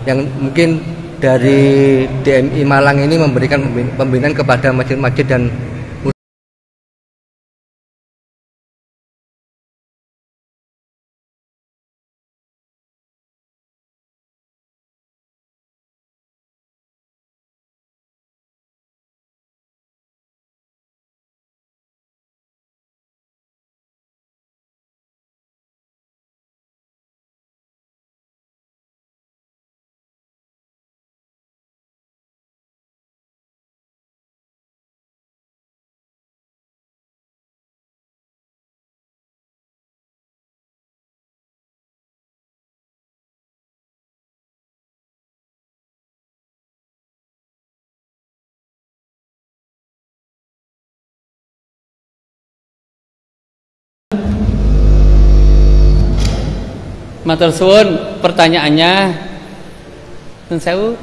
yang mungkin dari DMI Malang ini memberikan pembinaan kepada masjid-masjid dan Matur suwun, pertanyaannya Nun sewu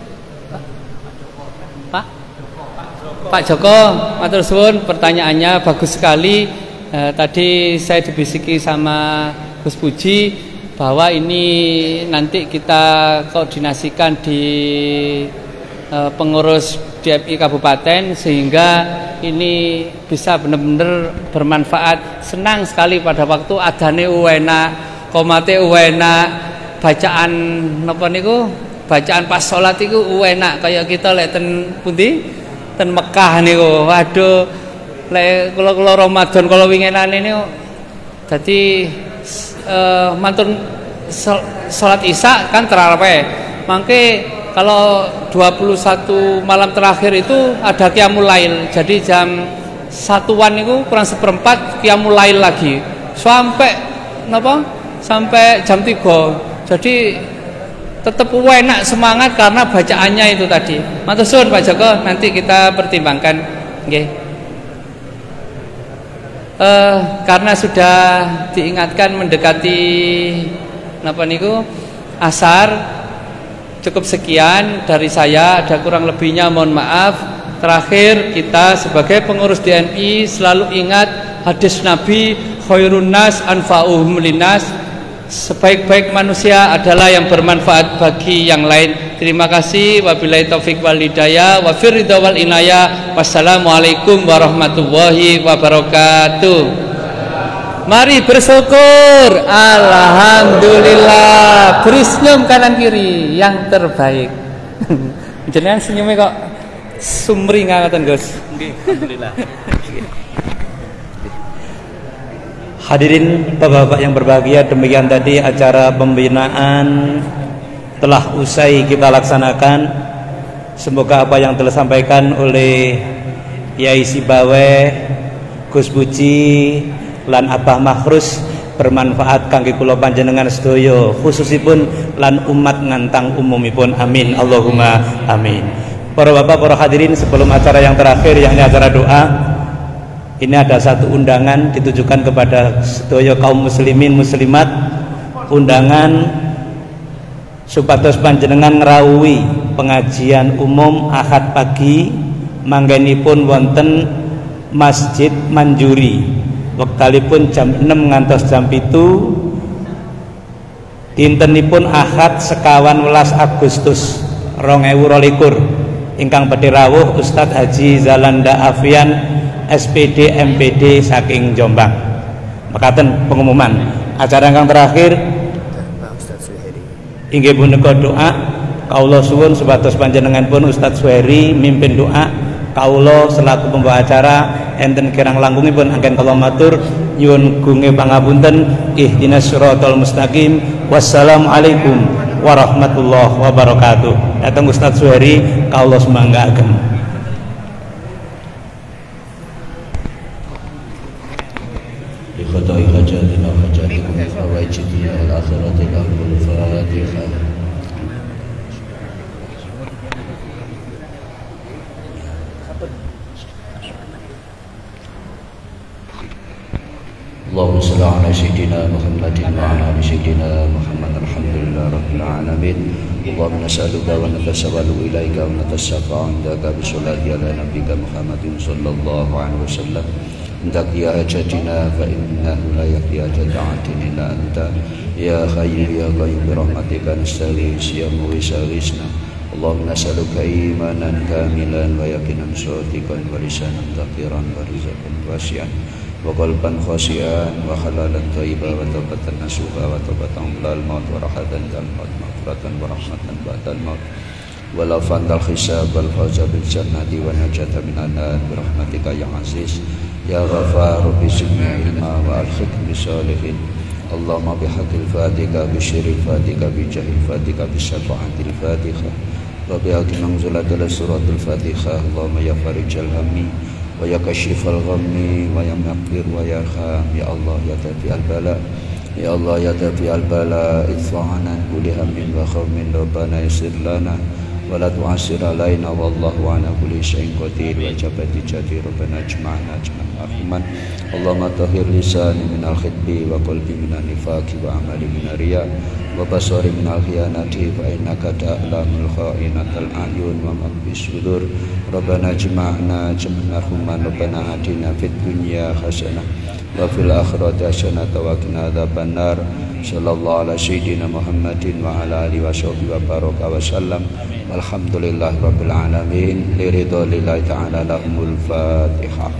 Pak Joko, matur suwun, pertanyaannya bagus sekali. Tadi saya dibisiki sama Gus Puji bahwa ini nanti kita koordinasikan di pengurus DMI Kabupaten sehingga ini bisa benar-benar bermanfaat. Senang sekali pada waktu adane uwena, komate uwena, bacaan napa niku, bacaan pas salat iku enak kaya kita lek ten pundi? Ten Mekah niku. Waduh, lek kula Ramadan kala winginane niku dadi mantun salat Isya kan terawih. Mangke kalau 21 malam terakhir itu ada qiyamul lail. Jadi jam 1-an itu kurang seperempat qiyamul lail lagi. Sampai napa? Sampai jam 3. Jadi tetap enak semangat karena bacaannya itu tadi. Matur suwun Pak Joko, nanti kita pertimbangkan. Nggih. Karena sudah diingatkan mendekati napa niku asar, cukup sekian dari saya, ada kurang lebihnya mohon maaf. Terakhir, kita sebagai pengurus DMI selalu ingat hadis Nabi, khairun nas anfa'uhum linnas, sebaik-baik manusia adalah yang bermanfaat bagi yang lain. Terima kasih, wabillahi taufik wal hidayah, wa firridha wal inayah. Wassalamualaikum warahmatullahi wabarakatuh. Mari bersyukur, alhamdulillah. Beri senyum kanan kiri yang terbaik. Jenengan senyumnya kok sumring ngoten, Gus. Nggih, alhamdulillah. Hadirin Bapak-bapak yang berbahagia, demikian tadi acara pembinaan telah usai kita laksanakan. Semoga apa yang telah disampaikan oleh Yai Sibawe, Gus Puji lan Abah Makhrus bermanfaat kangge kula panjenengan sedaya, khususipun lan umat ngantang umumipun. Amin, Allahumma amin. Para bapak, para hadirin, sebelum acara yang terakhir yakni acara doa, ini ada satu undangan ditujukan kepada sedaya kaum muslimin muslimat, undangan supados panjenengan ngrawuhi pengajian umum Ahad pagi manggenipun wonten Masjid Manjuri. Wektalipun jam 6 ngantos jam 7. Dintenipun Ahad sekawan welas Agustus 2022. Ingkang badhe rawuh Ustadz Haji Zalanda Afian SPD MPD saking Jombang. Mekaten pengumuman acara ingkang terakhir inggih punika doa. Kaula suwun supados panjenenganipun Ustadz Suheri mimpin doa. Kaula selaku pembawa acara enten kirang langkungipun anggen kula matur nyuwun gunge pangapunten. Ihdinas siratal mustaqim. Wassalamualaikum warahmatullahi wabarakatuh. Dateng Ustadz Suheri kaula semanggaaken. Bi khata'i hajatina hajatikum fi hawaijina wal akhirati lahul fatihah. Allahumma salli ala sayyidina Muhammadin wa ala ali sayyidina Muhammad. Alhamdulillah rabbil alamin. Allahumma nas'aluka wa natasawwalu ilaika wa natasaffa'u indaka bi sholati ala nabiyyika Muhammadin sallallahu alaihi wasallam. Indaki ya hajatina fa innahu la yaqdi hajatin illa anta ya hayyu ya qayyum bi rahmatika nastaghis ya muwisalisna. Allahumma nas'aluka imanan kamilan wa yaqinan shadiqan wa lisanan dhakiran wa rizqan wasi'an wa qalban khashi'an wa halalan thayyiban wa tawbatan nasuha wa tawbatan lal maut wa rahatan dal maut maghfiratan wa rahmatan ba'dal maut wa lafan dal hisab wal fawza bil jannati wa najata minan nar bi rahmatika ya aziz ya ghafar bi sum'i ilma wa alhiq bi salihin. Allahumma bihaqqil fatiha bi syiril fatiha bi jahil fatiha bi syafa'atil fatiha wa bi haqqi manzulatil suratul fatiha. Allahumma ya farijal hammi wa ya kashifal ghammi wa ya muqir wa ya kham. Ya Allah ya tafi al bala, ya Allah ya tafi al bala, idfa'ana kulli hammin wa khawmin. Rabbana yassir lana wa la tu'assir alaina wallahu ala kulli syai'in qadir. Wa jabati jadi Rabbana ijma'na ijma'an afiman. Allahumma tahhir lisani minal khidbi wa qalbi minan nifaqi wa amali minar riya وبصر من الخيانة فإنك تعلم الخائنة الأعين وما في الصدور ربنا اجمعنا جميعا مرحوما ربنا آتنا في الدنيا حسنة وفي الآخرة حسنة وقنا عذاب النار صلى الله على سيدنا محمد وعلى آله وصحبه وبارك وسلم والحمد لله رب العالمين لرضا الله تعالى لهم الفاتحة.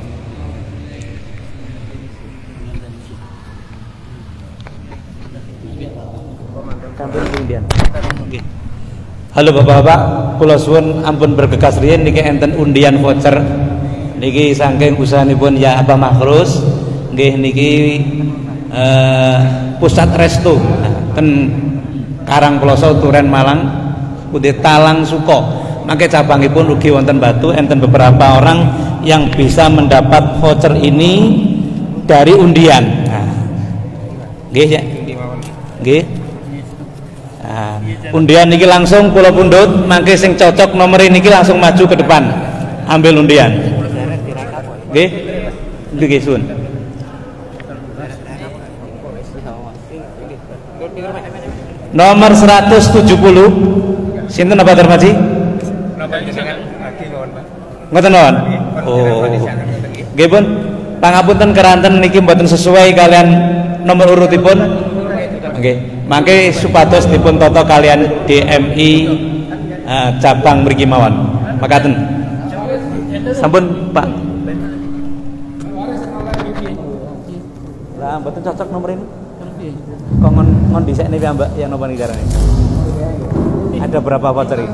Halo Bapak-bapak, kula suwun ampun bergegas riyen niki enten undian voucher niki saking usahanipun Ya Abah Makhrus nggih niki pusat resto ten Karangploso Turen Malang Ude Talang Suko mangke cabangipun ugi wonten Batu enten beberapa orang yang bisa mendapat voucher ini dari undian. Nggih ya. Nggih. Undian niki langsung kula pundhut mangke sing cocok nomor niki langsung maju ke depan ambil undian. Nggih. Nggih sun. Nomor 170 sinten Pak Darmaji? Ngoten nggih. Oh. Nggih pun pangapunten keranten niki mboten sesuai kalian nomor urutipun. Nggih. Mangke supados dipun tata kalian DMI cabang mriki mawon. Makaten. Sampun, Pak. Lah mboten cocok nomor ini. Kok ngon dhisik niki Mbak yang napa niki carane? Ada berapa voucher ini?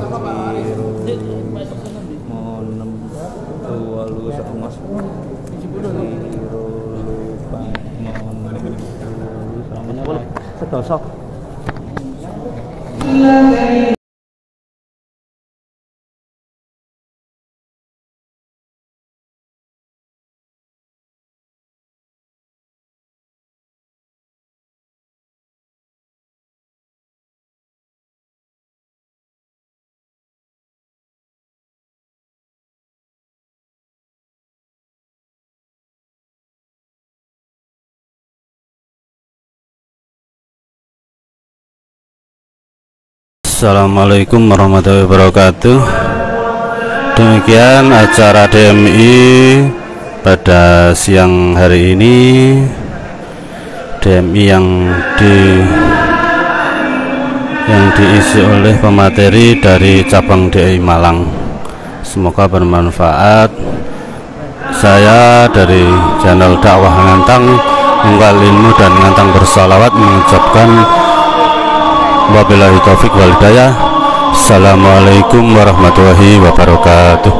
6 sedosok. Assalamualaikum warahmatullahi wabarakatuh. Demikian acara DMI pada siang hari ini. DMI yang diisi oleh pemateri dari cabang DMI Malang. Semoga bermanfaat. Saya dari channel dakwah Ngantang Munggal Ilmu dan Ngantang Bersalawat mengucapkan wabillahi taufik wal hidayah. Assalamualaikum warahmatullahi wabarakatuh.